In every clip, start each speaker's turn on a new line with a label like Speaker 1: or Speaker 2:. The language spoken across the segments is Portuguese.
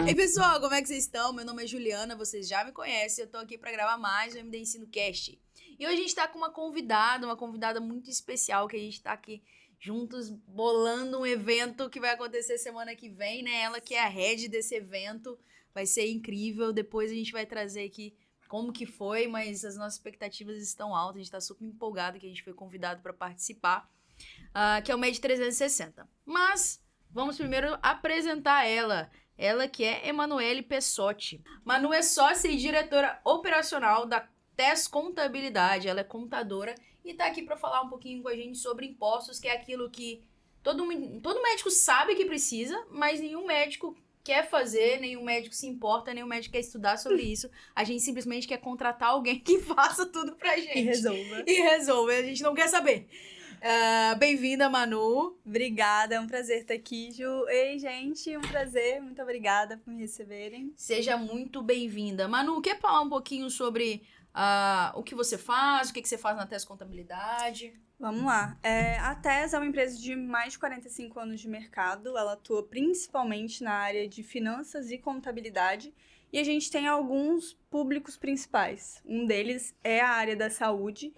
Speaker 1: Ei, pessoal, como é que vocês estão? Meu nome é Juliana, vocês já me conhecem. Eu tô aqui pra gravar mais um MD Ensino Cast. E hoje a gente tá com uma convidada muito especial, que a gente tá aqui juntos bolando um evento que vai acontecer semana que vem, né? Ela que é a head desse evento, vai ser incrível. Depois a gente vai trazer aqui como que foi, mas as nossas expectativas estão altas. A gente tá super empolgado que a gente foi convidado pra participar, que é o MED 360. Mas vamos primeiro apresentar ela. Ela que é Emanuele Pessotti. Manu é sócia e diretora operacional da TES Contabilidade. Ela é contadora e tá aqui para falar um pouquinho com a gente sobre impostos, que é aquilo que todo médico sabe que precisa, mas nenhum médico quer fazer, nenhum médico se importa, nenhum médico quer estudar sobre isso. A gente simplesmente quer contratar alguém que faça tudo pra gente. E resolva. A gente não quer saber. Bem-vinda, Manu.
Speaker 2: Obrigada, é um prazer estar aqui, Ju. Ei, gente, um prazer. Muito obrigada por me receberem.
Speaker 1: Seja muito bem-vinda. Manu, quer falar um pouquinho sobre o que você faz, o que você faz na TES Contabilidade?
Speaker 2: Vamos lá. A TES é uma empresa de mais de 45 anos de mercado. Ela atua principalmente na área de finanças e contabilidade. E a gente tem alguns públicos principais. Um deles é a área da saúde.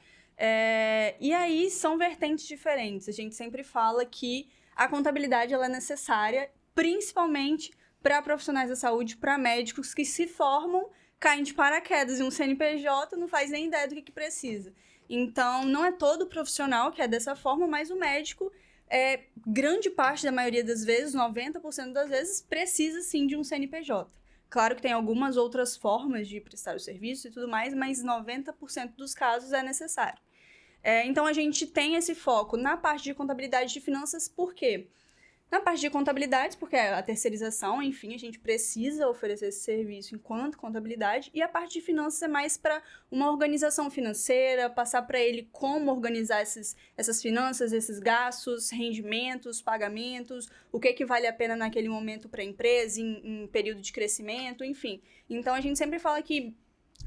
Speaker 2: E aí são vertentes diferentes. A gente sempre fala que a contabilidade ela é necessária, principalmente para profissionais da saúde, para médicos que se formam, caem de paraquedas em um CNPJ, não faz nem ideia do que precisa. Então, não é todo profissional que é dessa forma, mas o médico, grande parte da maioria das vezes, 90% das vezes, precisa sim de um CNPJ. Claro que tem algumas outras formas de prestar o serviço e tudo mais, mas 90% dos casos é necessário. Então, a gente tem esse foco na parte de contabilidade de finanças, por quê? Na parte de contabilidade, porque a terceirização, enfim, a gente precisa oferecer esse serviço enquanto contabilidade, e a parte de finanças é mais para uma organização financeira, passar para ele como organizar essas finanças, esses gastos, rendimentos, pagamentos, o que vale a pena naquele momento para a empresa, em período de crescimento, enfim. Então, a gente sempre fala que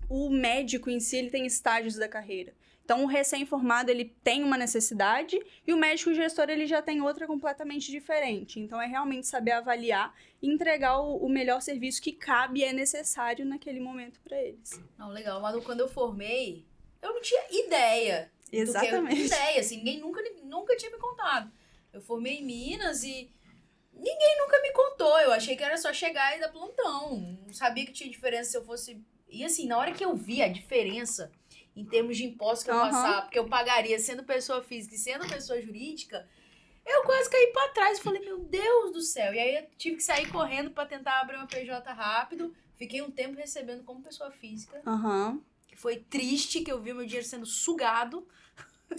Speaker 2: o médico em si, ele tem estágios da carreira. Então, o recém-formado, ele tem uma necessidade e o médico gestor, ele já tem outra completamente diferente. Então, é realmente saber avaliar e entregar o melhor serviço que cabe e é necessário naquele momento para eles.
Speaker 1: Não, legal. Mas quando eu formei, eu não tinha ideia.
Speaker 2: Exatamente.
Speaker 1: Ideia, assim, ninguém nunca tinha me contado. Eu formei em Minas e ninguém nunca me contou. Eu achei que era só chegar e dar plantão. Não sabia que tinha diferença se eu fosse... E assim, na hora que eu vi a diferença em termos de impostos que eu passava, porque eu pagaria sendo pessoa física e sendo pessoa jurídica, eu quase caí pra trás e falei, meu Deus do céu. E aí eu tive que sair correndo pra tentar abrir uma PJ rápido. Fiquei um tempo recebendo como pessoa física. Que foi triste, que eu vi meu dinheiro sendo sugado.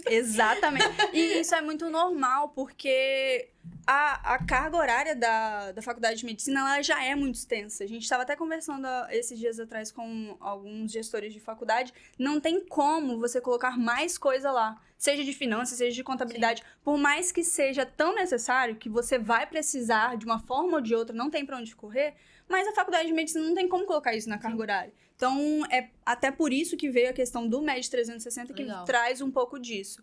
Speaker 2: Exatamente. E isso é muito normal, porque a carga horária da faculdade de medicina ela já é muito extensa. A gente estava até conversando esses dias atrás com alguns gestores de faculdade. Não tem como você colocar mais coisa lá, seja de finanças, seja de contabilidade. Sim. Por mais que seja tão necessário, que você vai precisar de uma forma ou de outra, não tem para onde correr, mas a faculdade de medicina não tem como colocar isso na carga horária. Então, é até por isso que veio a questão do MED 360, que traz um pouco disso.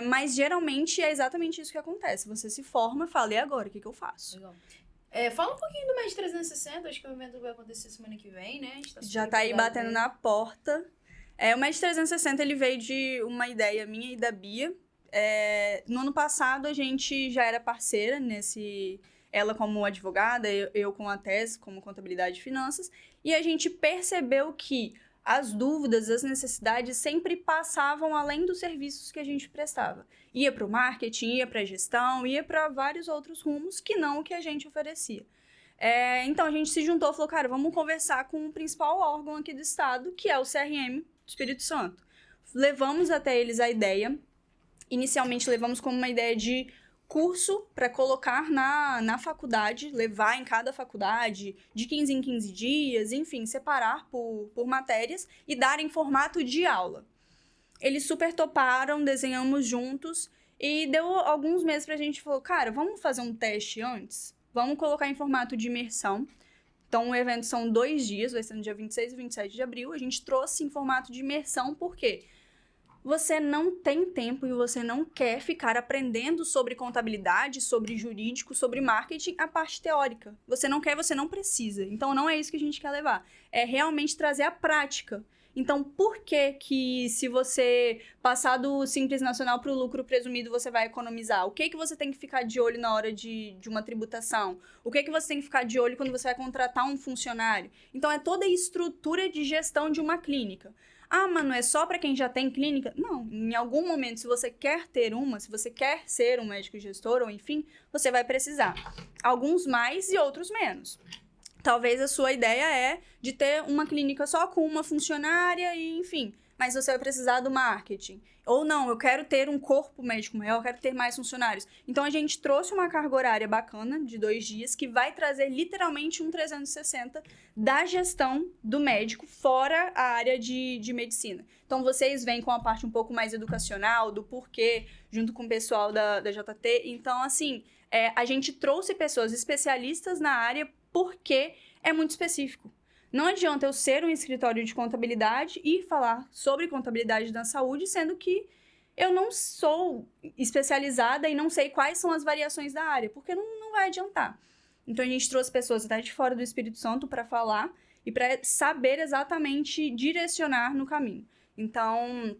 Speaker 2: Mas, geralmente, é exatamente isso que acontece. Você se forma e fala, e agora? O que eu faço?
Speaker 1: Legal. Fala um pouquinho do MED 360. Acho que o evento vai acontecer semana que vem, né? A gente
Speaker 2: já tá aí batendo na porta. O MED 360, ele veio de uma ideia minha e da Bia. No ano passado, a gente já era parceira nesse... Ela como advogada, eu com a TES, como contabilidade e finanças. E a gente percebeu que as dúvidas, as necessidades sempre passavam além dos serviços que a gente prestava. Ia para o marketing, ia para a gestão, ia para vários outros rumos que não o que a gente oferecia. Então, a gente se juntou e falou, cara, vamos conversar com o principal órgão aqui do estado, que é o CRM do Espírito Santo. Levamos até eles a ideia. Inicialmente, levamos como uma ideia de curso para colocar na faculdade, levar em cada faculdade, de 15 em 15 dias, enfim, separar por matérias e dar em formato de aula. Eles super toparam, desenhamos juntos e deu alguns meses pra gente, falou, cara, vamos fazer um teste antes? Vamos colocar em formato de imersão. Então, o evento são 2 dias, vai ser no dia 26 e 27 de abril. A gente trouxe em formato de imersão, por quê? você não tem tempo e você não quer ficar aprendendo sobre contabilidade, sobre jurídico, sobre marketing, a parte teórica. Você não quer, você não precisa. Então, não é isso que a gente quer levar. É realmente trazer a prática. Então, por que se você passar do Simples Nacional para o lucro presumido, você vai economizar? O que você tem que ficar de olho na hora de uma tributação? O que você tem que ficar de olho quando você vai contratar um funcionário? Então, é toda a estrutura de gestão de uma clínica. Ah, mas não é só para quem já tem clínica? Não, em algum momento, se você quer ter uma, se você quer ser um médico gestor, ou enfim, você vai precisar. Alguns mais e outros menos. Talvez a sua ideia é de ter uma clínica só com uma funcionária e, enfim, mas você vai precisar do marketing. Ou não, eu quero ter um corpo médico maior, eu quero ter mais funcionários. Então, a gente trouxe uma carga horária bacana de 2 dias que vai trazer literalmente um 360 da gestão do médico fora a área de medicina. Então, vocês vêm com a parte um pouco mais educacional, do porquê, junto com o pessoal da JT. Então, assim, a gente trouxe pessoas especialistas na área porque é muito específico. Não adianta eu ser um escritório de contabilidade e falar sobre contabilidade da saúde, sendo que eu não sou especializada e não sei quais são as variações da área, porque não vai adiantar. Então, a gente trouxe pessoas até de fora do Espírito Santo para falar e para saber exatamente direcionar no caminho. Então,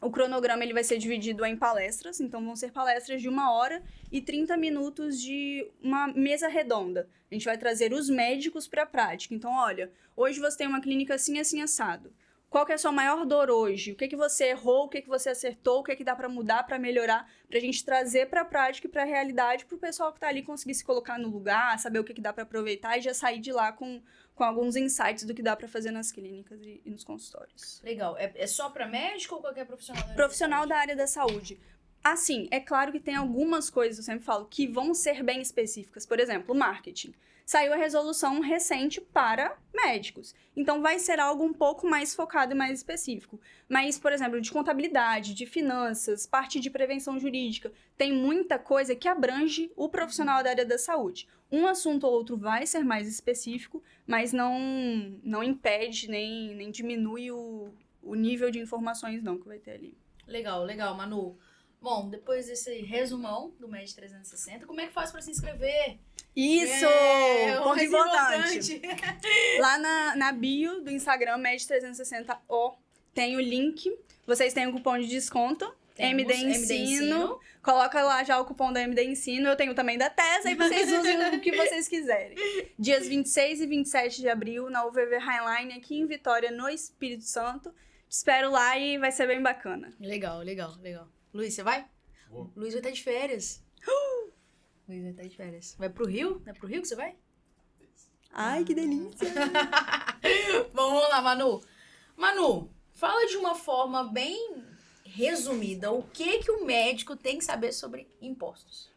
Speaker 2: o cronograma ele vai ser dividido em palestras, então vão ser palestras de 1h30 de uma mesa redonda. A gente vai trazer os médicos para a prática. Então, olha, hoje você tem uma clínica assim, assim, assado. Qual que é a sua maior dor hoje? O que você errou? O que você acertou? O que dá para mudar, para melhorar? Para a gente trazer para a prática e para a realidade, para o pessoal que está ali conseguir se colocar no lugar, saber o que dá para aproveitar e já sair de lá com alguns insights do que dá para fazer nas clínicas e nos consultórios.
Speaker 1: Legal. É só para médico ou qualquer profissional?
Speaker 2: Profissional da área da saúde. Assim, é claro que tem algumas coisas, eu sempre falo, que vão ser bem específicas. Por exemplo, marketing. Saiu a resolução recente para médicos. Então, vai ser algo um pouco mais focado e mais específico. Mas, por exemplo, de contabilidade, de finanças, parte de prevenção jurídica, tem muita coisa que abrange o profissional da área da saúde. Um assunto ou outro vai ser mais específico, mas não impede nem diminui o nível de informações não que vai ter ali.
Speaker 1: Legal, Manu. Bom, depois desse resumão do MED 360, como é que faz para se inscrever?
Speaker 2: Isso! Ponto importante. Lá na bio do Instagram, MED360O, tem o link. Vocês têm o cupom de desconto. MD Ensino. Coloca lá já o cupom da MD Ensino. Eu tenho também da TES, aí vocês usem o que vocês quiserem. Dias 26 e 27 de abril, na UVV Highline, aqui em Vitória, no Espírito Santo. Te espero lá e vai ser bem bacana.
Speaker 1: Legal. Luiz, você vai?
Speaker 3: Vou.
Speaker 1: Luiz vai estar de férias. Luiz vai estar de férias. Vai pro Rio? Não é pro Rio que você vai?
Speaker 2: Ai, que delícia!
Speaker 1: Vamos lá, Manu. Manu, fala de uma forma bem resumida o que o médico tem que saber sobre impostos.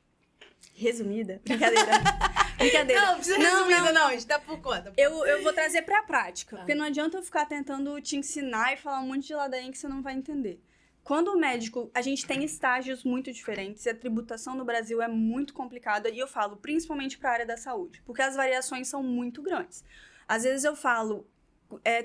Speaker 2: Resumida? Brincadeira.
Speaker 1: Não precisa resumida, não. A gente tá por conta.
Speaker 2: Eu vou trazer pra prática. Porque não adianta eu ficar tentando te ensinar e falar um monte de ladainha que você não vai entender. Quando o médico, a gente tem estágios muito diferentes e a tributação no Brasil é muito complicada, e eu falo principalmente para a área da saúde, porque as variações são muito grandes. Às vezes eu falo,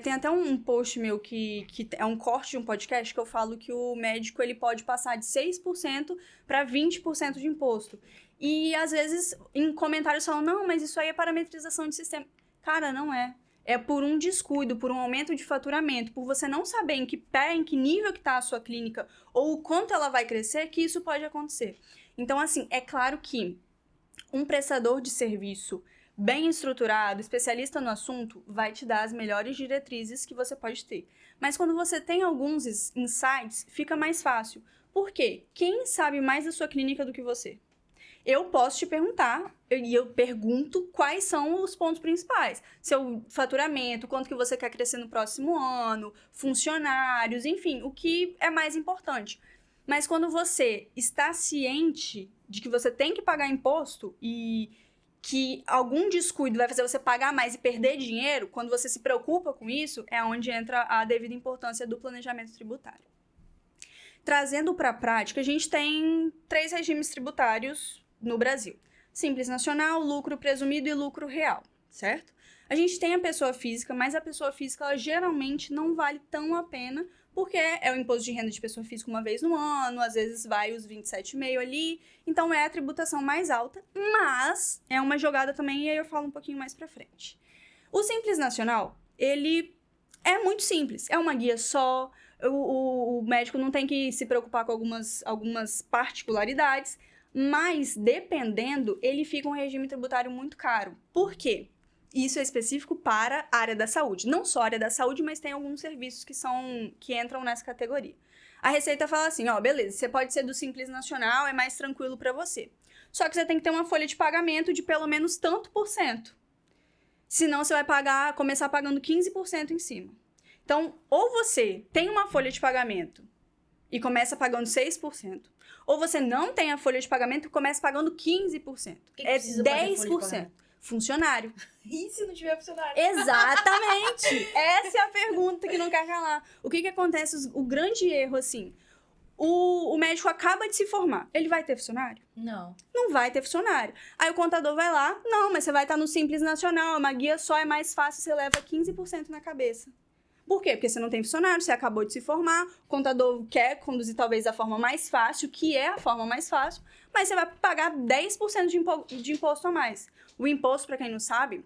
Speaker 2: tem até um post meu que é um corte de um podcast que eu falo que o médico ele pode passar de 6% para 20% de imposto. E às vezes em comentários falam, não, mas isso aí é parametrização de sistema. Cara, não é. É por um descuido, por um aumento de faturamento, por você não saber em que pé, em que nível que está a sua clínica ou o quanto ela vai crescer, que isso pode acontecer. Então, assim, é claro que um prestador de serviço bem estruturado, especialista no assunto, vai te dar as melhores diretrizes que você pode ter. Mas quando você tem alguns insights, fica mais fácil. Por quê? Quem sabe mais da sua clínica do que você? Eu posso te perguntar, e eu pergunto quais são os pontos principais. Seu faturamento, quanto que você quer crescer no próximo ano, funcionários, enfim, o que é mais importante. Mas quando você está ciente de que você tem que pagar imposto e que algum descuido vai fazer você pagar mais e perder dinheiro, quando você se preocupa com isso, é onde entra a devida importância do planejamento tributário. Trazendo para a prática, a gente tem 3 regimes tributários no Brasil. Simples Nacional, lucro presumido e lucro real, certo? A gente tem a pessoa física, mas a pessoa física ela geralmente não vale tão a pena porque é o imposto de renda de pessoa física uma vez no ano, às vezes vai os 27,5 ali, então é a tributação mais alta, mas é uma jogada também, e aí eu falo um pouquinho mais pra frente. O Simples Nacional, ele é muito simples, é uma guia só, o médico não tem que se preocupar com algumas particularidades, mas dependendo, ele fica um regime tributário muito caro. Por quê? Isso é específico para a área da saúde. Não só a área da saúde, mas tem alguns serviços que entram nessa categoria. A Receita fala assim, ó, beleza, você pode ser do Simples Nacional, é mais tranquilo para você. Só que você tem que ter uma folha de pagamento de pelo menos tanto por cento. Senão você vai começar pagando 15% em cima. Então, ou você tem uma folha de pagamento e começa pagando 6%, ou você não tem a folha de pagamento e começa pagando 15%.
Speaker 1: Quem
Speaker 2: É
Speaker 1: precisa fazer folha de
Speaker 2: 10%.
Speaker 1: pagamento?
Speaker 2: Funcionário.
Speaker 1: E se não tiver funcionário?
Speaker 2: Exatamente! Essa é a pergunta que não quer calar. O que acontece? O grande erro, assim, o médico acaba de se formar. Ele vai ter funcionário?
Speaker 1: Não.
Speaker 2: Não vai ter funcionário. Aí o contador vai lá, não, mas você vai estar no Simples Nacional, uma guia só é mais fácil, você leva 15% na cabeça. Por quê? Porque você não tem funcionário, você acabou de se formar, o contador quer conduzir talvez a forma mais fácil, que é a forma mais fácil, mas você vai pagar 10% de imposto a mais. O imposto, para quem não sabe,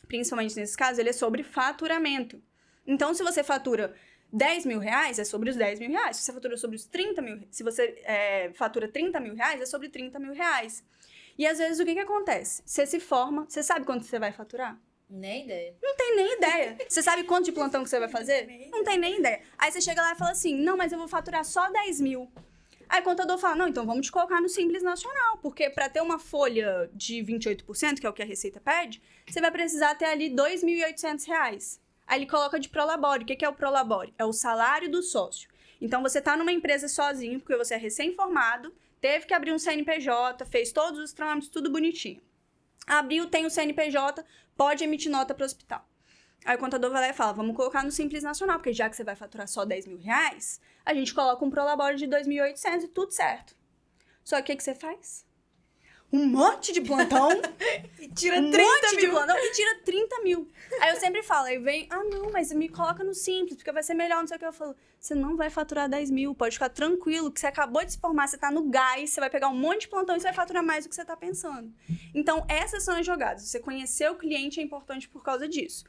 Speaker 2: principalmente nesse caso, ele é sobre faturamento. Então, se você fatura 10 mil reais, é sobre os 10 mil reais. Se você fatura sobre os 30 mil, se você fatura 30 mil reais, é sobre 30 mil reais. E às vezes o que acontece? Você se forma, você sabe quanto você vai faturar?
Speaker 1: Nem ideia.
Speaker 2: Não tem nem ideia. Você sabe quanto de plantão que você vai fazer? Não tem nem ideia. Aí você chega lá e fala assim, não, mas eu vou faturar só 10 mil. Aí o contador fala, não, então vamos te colocar no Simples Nacional, porque para ter uma folha de 28%, que é o que a Receita pede, você vai precisar ter ali R$ 2.800. Aí ele coloca de prolabore. O que é o prolabore? É o salário do sócio. Então você tá numa empresa sozinho, porque você é recém-formado, teve que abrir um CNPJ, fez todos os trâmites, tudo bonitinho. Abriu, tem o CNPJ, pode emitir nota para o hospital. Aí o contador vai lá e fala, vamos colocar no Simples Nacional, porque já que você vai faturar só 10 mil reais, a gente coloca um prolabore de 2.800 e tudo certo. Só que o que você faz? Um monte de plantão.
Speaker 1: E tira
Speaker 2: um
Speaker 1: 30
Speaker 2: monte de
Speaker 1: mil.
Speaker 2: plantão e tira 30 mil. Aí eu sempre falo, aí vem, não, mas me coloca no Simples, porque vai ser melhor, não sei o que. Eu falo, você não vai faturar 10 mil, pode ficar tranquilo, que você acabou de se formar, você tá no gás, você vai pegar um monte de plantão e você vai faturar mais do que você tá pensando. Então, essas são as jogadas. Você conhecer o cliente é importante por causa disso.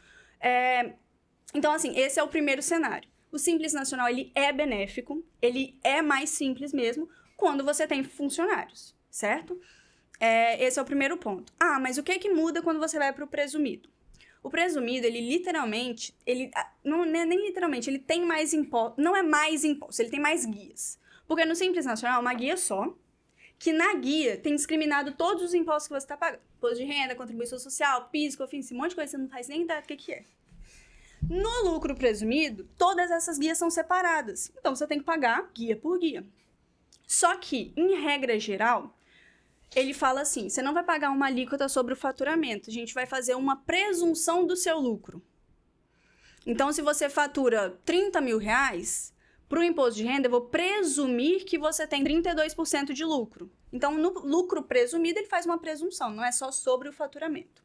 Speaker 2: Então, assim, esse é o primeiro cenário. O Simples Nacional, ele é benéfico, ele é mais simples mesmo quando você tem funcionários, certo? Esse é o primeiro ponto. Mas o que muda quando você vai para o presumido? O presumido, ele literalmente, não é nem literalmente, ele tem mais imposto, não é mais imposto, ele tem mais guias. Porque no Simples Nacional é uma guia só, que na guia tem discriminado todos os impostos que você está pagando. Imposto de renda, contribuição social, PIS, COFINS, um monte de coisa que você não faz nem ideia do que é. No lucro presumido, todas essas guias são separadas. Então, você tem que pagar guia por guia. Só que, em regra geral, ele fala assim, você não vai pagar uma alíquota sobre o faturamento, a gente vai fazer uma presunção do seu lucro. Então, se você fatura 30 mil reais, para o imposto de renda, eu vou presumir que você tem 32% de lucro. Então, no lucro presumido, ele faz uma presunção, não é só sobre o faturamento.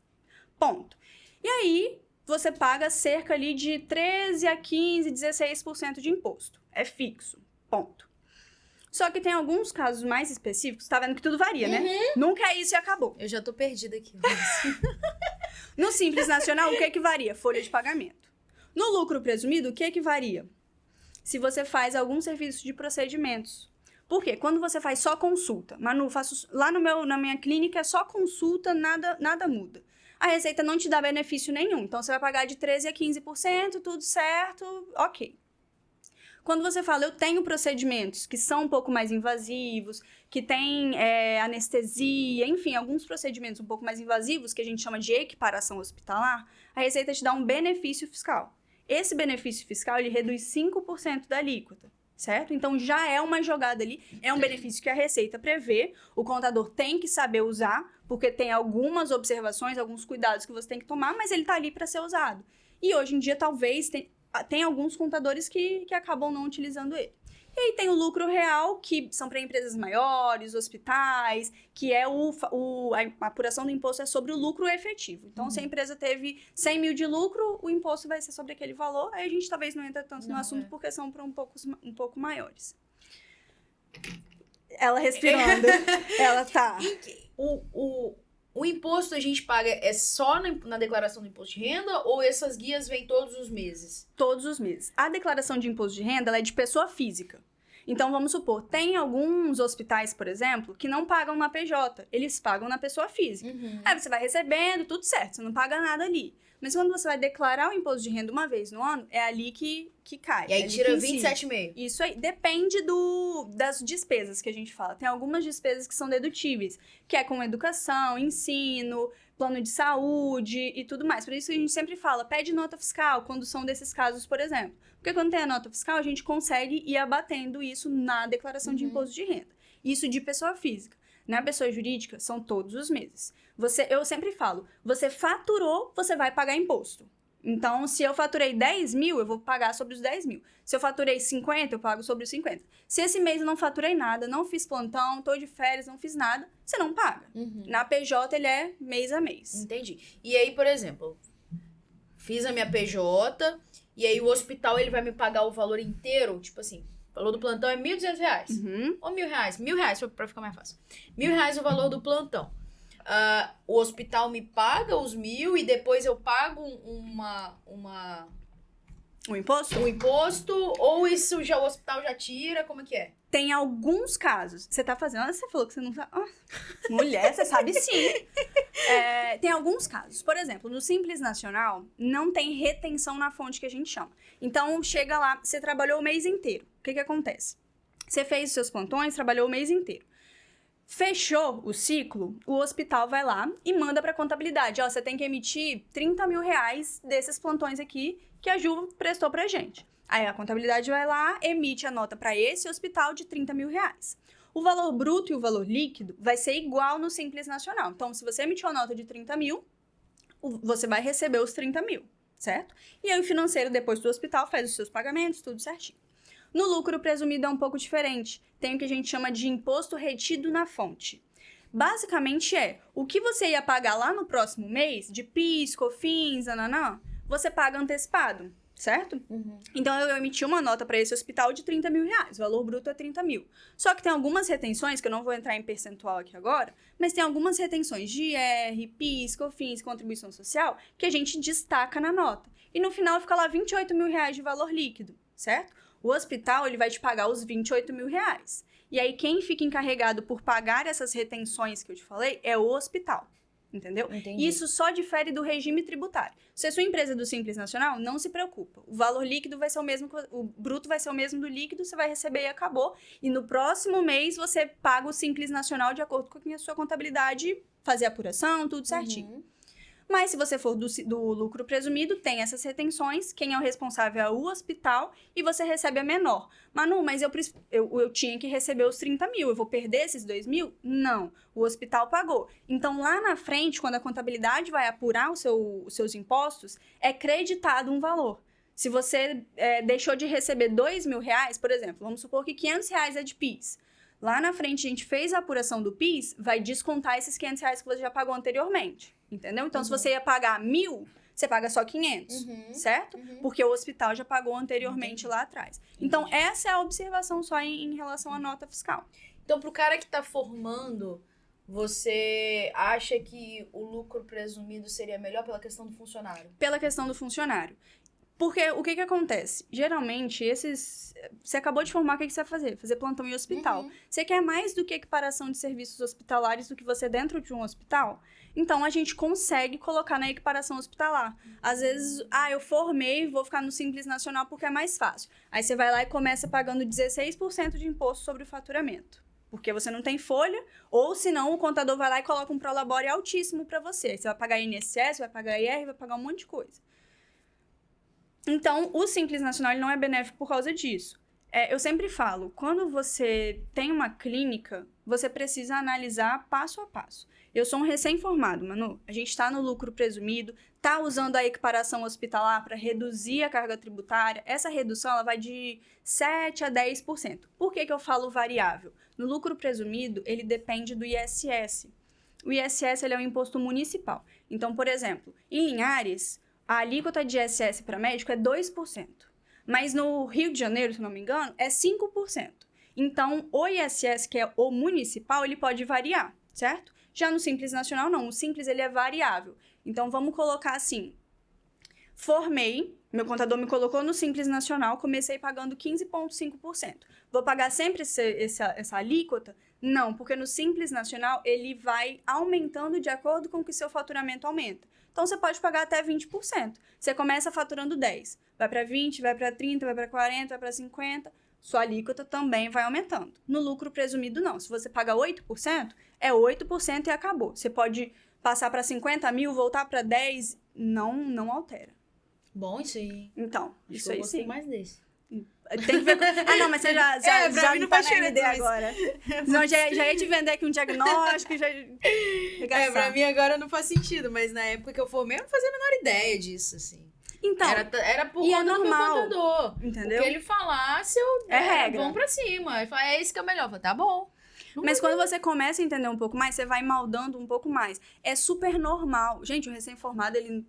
Speaker 2: Ponto. E aí, você paga cerca ali de 13 a 15, 16% de imposto. É fixo. Ponto. Só que tem alguns casos mais específicos, tá vendo que tudo varia, né? Nunca é isso e acabou.
Speaker 1: Eu já tô perdida aqui.
Speaker 2: No Simples Nacional, o que varia? Folha de pagamento. No lucro presumido, o que varia? Se você faz algum serviço de procedimentos. Por quê? Quando você faz só consulta, Manu, faço lá na minha clínica é só consulta, nada muda. A Receita não te dá benefício nenhum, então você vai pagar de 13% a 15%, tudo certo, ok. Quando você fala, eu tenho procedimentos que são um pouco mais invasivos, que tem anestesia, enfim, alguns procedimentos um pouco mais invasivos, que a gente chama de equiparação hospitalar, a Receita te dá um benefício fiscal. Esse benefício fiscal, ele reduz 5% da alíquota, certo? Então, já é uma jogada ali, é um benefício que a Receita prevê, o contador tem que saber usar, porque tem algumas observações, alguns cuidados que você tem que tomar, mas ele está ali para ser usado. E hoje em dia, talvez, tem alguns contadores que acabam não utilizando ele. E aí tem o lucro real, que são para empresas maiores, hospitais, que é a apuração do imposto é sobre o lucro efetivo. Então, se a empresa teve 100 mil de lucro, o imposto vai ser sobre aquele valor. Aí a gente talvez não entra tanto no assunto, porque são para um pouco maiores. Ela respirando. Ela tá...
Speaker 1: O imposto a gente paga é só na declaração do imposto de renda ou essas guias vêm todos os meses?
Speaker 2: Todos os meses. A declaração de imposto de renda ela é de pessoa física. Então, vamos supor, tem alguns hospitais, por exemplo, que não pagam na PJ. Eles pagam na pessoa física. Aí você vai recebendo, tudo certo, você não paga nada ali. Mas quando você vai declarar o imposto de renda uma vez no ano, é ali que cai.
Speaker 1: E aí tira 27,5.
Speaker 2: Isso aí. Depende das despesas que a gente fala. Tem algumas despesas que são dedutíveis, que é com educação, ensino, plano de saúde e tudo mais. Por isso que a gente sempre fala, pede nota fiscal quando são desses casos, por exemplo. Porque quando tem a nota fiscal, a gente consegue ir abatendo isso na declaração de imposto de renda. Isso de pessoa física. Na pessoa jurídica, são todos os meses. Eu sempre falo, você faturou, você vai pagar imposto. Então, se eu faturei 10 mil, eu vou pagar sobre os 10 mil. Se eu faturei 50, eu pago sobre os 50. Se esse mês eu não faturei nada, não fiz plantão, tô de férias, não fiz nada, você não paga. Na PJ, ele é mês a mês.
Speaker 1: Entendi. E aí, por exemplo, fiz a minha PJ, e aí o hospital ele vai me pagar o valor inteiro, tipo assim, o valor do plantão é R$1.200. Ou R$1.000. R$1.000 pra ficar mais fácil. R$1.000 o valor do plantão. O hospital me paga os 1.000 e depois eu pago
Speaker 2: O imposto?
Speaker 1: um imposto, ou isso o hospital já tira, como é que é?
Speaker 2: Tem alguns casos. Você tá fazendo... Você falou que você não sabe... mulher, você sabe sim. Tem alguns casos. Por exemplo, no Simples Nacional, não tem retenção na fonte que a gente chama. Então, chega lá, você trabalhou o mês inteiro. O que acontece? Você fez os seus plantões, trabalhou o mês inteiro. Fechou o ciclo, o hospital vai lá e manda para contabilidade. Você tem que emitir R$30 mil desses plantões aqui que a Ju prestou pra gente. Aí a contabilidade vai lá, emite a nota para esse hospital de R$30 mil. O valor bruto e o valor líquido vai ser igual no Simples Nacional. Então, se você emitiu a nota de 30 mil, você vai receber os 30 mil, certo? E aí o financeiro, depois do hospital, faz os seus pagamentos, tudo certinho. No lucro presumido é um pouco diferente. Tem o que a gente chama de imposto retido na fonte. Basicamente o que você ia pagar lá no próximo mês, de PIS, COFINS, você paga antecipado, certo? Então, eu emiti uma nota para esse hospital de R$30 mil. O valor bruto é 30 mil. Só que tem algumas retenções, que eu não vou entrar em percentual aqui agora, mas tem algumas retenções de IR, PIS, COFINS, contribuição social, que a gente destaca na nota. E no final fica lá R$28 mil de valor líquido, certo? O hospital, ele vai te pagar os R$28 mil. E aí, quem fica encarregado por pagar essas retenções que eu te falei é o hospital. Entendeu?
Speaker 1: Entendi.
Speaker 2: Isso só difere do regime tributário. Se a sua empresa é do Simples Nacional, não se preocupa. O valor líquido vai ser o mesmo, o bruto vai ser o mesmo do líquido, você vai receber e acabou. E no próximo mês, você paga o Simples Nacional de acordo com a sua contabilidade, fazer a apuração, tudo certinho. Mas se você for do lucro presumido, tem essas retenções, quem é o responsável é o hospital e você recebe a menor. Manu, mas eu tinha que receber os 30 mil, eu vou perder esses 2 mil? Não, o hospital pagou. Então, lá na frente, quando a contabilidade vai apurar os seus impostos, é creditado um valor. Se você deixou de receber 2 mil reais, por exemplo, vamos supor que 500 reais é de PIS. Lá na frente, a gente fez a apuração do PIS, vai descontar esses 500 reais que você já pagou anteriormente, entendeu? Então, se você ia pagar 1.000, você paga só 500, certo? Porque o hospital já pagou anteriormente lá atrás. Então, essa é a observação só em relação à nota fiscal.
Speaker 1: Então, pro cara que tá formando, você acha que o lucro presumido seria melhor pela questão do funcionário?
Speaker 2: Pela questão do funcionário. Porque o que acontece? Geralmente, você acabou de formar, o que você vai fazer? Fazer plantão em hospital. Você quer mais do que equiparação de serviços hospitalares do que você dentro de um hospital? Então, a gente consegue colocar na equiparação hospitalar. Às vezes, eu formei, vou ficar no Simples Nacional porque é mais fácil. Aí você vai lá e começa pagando 16% de imposto sobre o faturamento. Porque você não tem folha, ou senão o contador vai lá e coloca um prolabore altíssimo para você. Aí você vai pagar INSS, vai pagar IR, vai pagar um monte de coisa. Então, o Simples Nacional ele não é benéfico por causa disso. Eu sempre falo, quando você tem uma clínica, você precisa analisar passo a passo. Eu sou um recém-formado, Manu. A gente está no lucro presumido, está usando a equiparação hospitalar para reduzir a carga tributária. Essa redução ela vai de 7% a 10%. Por que eu falo variável? No lucro presumido, ele depende do ISS. O ISS ele é um imposto municipal. Então, por exemplo, em Linhares, a alíquota de ISS para médico é 2%. Mas no Rio de Janeiro, se não me engano, é 5%. Então, o ISS, que é o municipal, ele pode variar, certo? Já no Simples Nacional, não. O Simples, ele é variável. Então, vamos colocar assim. Formei, meu contador me colocou no Simples Nacional, comecei pagando 15,5%. Vou pagar sempre essa alíquota? Não, porque no Simples Nacional, ele vai aumentando de acordo com que seu faturamento aumenta. Então, você pode pagar até 20%. Você começa faturando 10%. Vai para 20%, vai para 30%, vai para 40%, vai para 50%. Sua alíquota também vai aumentando. No lucro presumido, não. Se você paga 8%, é 8% e acabou. Você pode passar para 50 mil, voltar para 10, não altera.
Speaker 1: Bom, isso aí.
Speaker 2: Então,
Speaker 1: Acho
Speaker 2: isso
Speaker 1: que eu
Speaker 2: aí
Speaker 1: gostei
Speaker 2: sim.
Speaker 1: mais desse.
Speaker 2: Tem que ver com... Ah, não, mas você já
Speaker 1: pra mim não
Speaker 2: tá
Speaker 1: faz
Speaker 2: na MD
Speaker 1: diferença, mas-
Speaker 2: agora. Senão já ia te vender aqui um diagnóstico, já...
Speaker 1: Pra mim agora não faz sentido, mas na época que eu formei, eu não fazia a menor ideia disso, assim.
Speaker 2: Então,
Speaker 1: Era por
Speaker 2: e é
Speaker 1: conta do meu
Speaker 2: normal,
Speaker 1: contador.
Speaker 2: entendeu?
Speaker 1: O que ele falasse,
Speaker 2: regra.
Speaker 1: vamos pra cima. Ele fala, é esse que é o melhor. Eu falei, tá bom.
Speaker 2: Mas quando você começa a entender um pouco mais, você vai moldando um pouco mais. É super normal. Gente, o recém-formado, ele...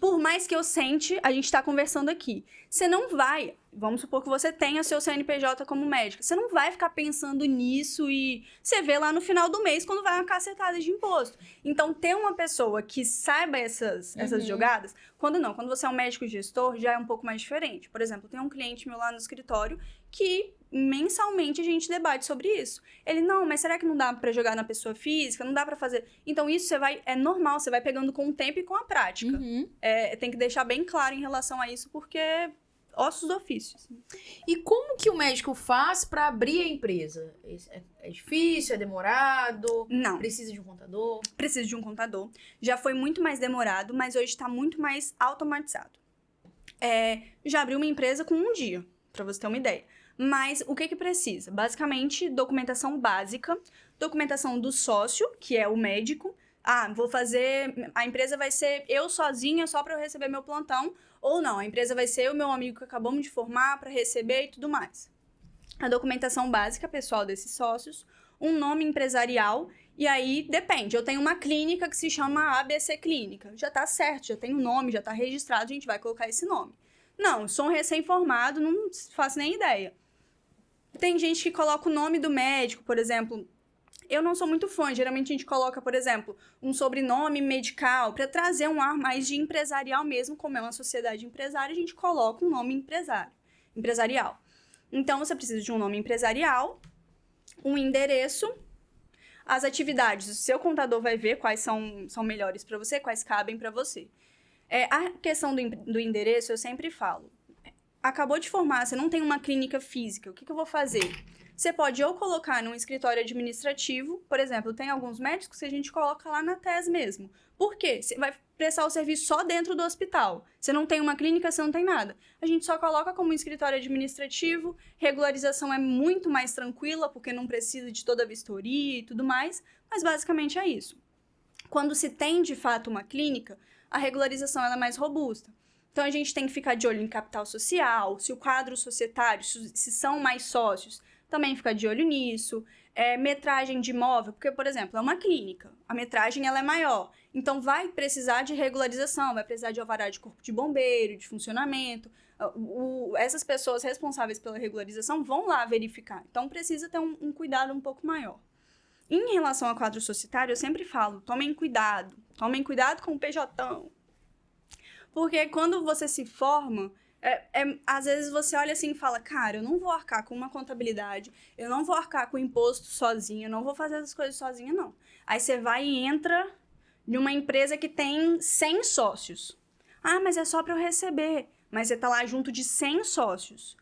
Speaker 2: Por mais que eu sente, a gente tá conversando aqui. Você não vai... Vamos supor que você tenha seu CNPJ como médica. Você não vai ficar pensando nisso e você vê lá no final do mês quando vai uma cacetada de imposto. Então, ter uma pessoa que saiba essas jogadas... Quando você é um médico gestor, já é um pouco mais diferente. Por exemplo, tem um cliente meu lá no escritório que mensalmente a gente debate sobre isso. Ele, não, mas será que não dá pra jogar na pessoa física? Não dá pra fazer... Então, isso é normal, você vai pegando com o tempo e com a prática. Tem que deixar bem claro em relação a isso, porque... Ossos do ofício.
Speaker 1: E como que o médico faz pra abrir a empresa? É difícil? É demorado?
Speaker 2: Não.
Speaker 1: Precisa de um contador?
Speaker 2: Precisa de um contador. Já foi muito mais demorado, mas hoje está muito mais automatizado. Já abri uma empresa com um dia, para você ter uma ideia. Mas o que precisa? Basicamente, documentação básica, documentação do sócio, que é o médico. Vou fazer... A empresa vai ser eu sozinha só para eu receber meu plantão. Ou não, a empresa vai ser eu e meu amigo que acabamos de formar para receber e tudo mais. A documentação básica pessoal desses sócios, um nome empresarial, e aí depende. Eu tenho uma clínica que se chama ABC Clínica. Já tá certo, já tem um nome, já tá registrado, a gente vai colocar esse nome. Não, sou um recém-formado, não faço nem ideia. Tem gente que coloca o nome do médico, por exemplo... Eu não sou muito fã, geralmente a gente coloca, por exemplo, um sobrenome medical, para trazer um ar mais de empresarial mesmo, como é uma sociedade empresária, a gente coloca um nome empresarial. Então, você precisa de um nome empresarial, um endereço, as atividades, o seu contador vai ver quais são melhores para você, quais cabem para você. A questão do endereço, eu sempre falo, acabou de formar, você não tem uma clínica física, o que eu vou fazer? Você pode ou colocar num escritório administrativo, por exemplo, tem alguns médicos que a gente coloca lá na TES mesmo. Por quê? Você vai prestar o serviço só dentro do hospital. Você não tem uma clínica, você não tem nada. A gente só coloca como escritório administrativo, regularização é muito mais tranquila, porque não precisa de toda a vistoria e tudo mais, mas basicamente é isso. Quando se tem, de fato, uma clínica, a regularização ela é mais robusta. Então, a gente tem que ficar de olho em capital social, se o quadro societário, se são mais sócios, também ficar de olho nisso. Metragem de imóvel, porque, por exemplo, é uma clínica, a metragem ela é maior, então vai precisar de regularização, vai precisar de alvará de corpo de bombeiro, de funcionamento. Essas pessoas responsáveis pela regularização vão lá verificar, então precisa ter um cuidado um pouco maior. Em relação ao quadro societário, eu sempre falo, tomem cuidado com o PJ. Porque quando você se forma... às vezes você olha assim e fala, cara, eu não vou arcar com uma contabilidade, eu não vou arcar com imposto sozinho, eu não vou fazer essas coisas sozinha, não. Aí você vai e entra numa empresa que tem 100 sócios. Mas é só para eu receber. Mas você tá lá junto de 100 sócios.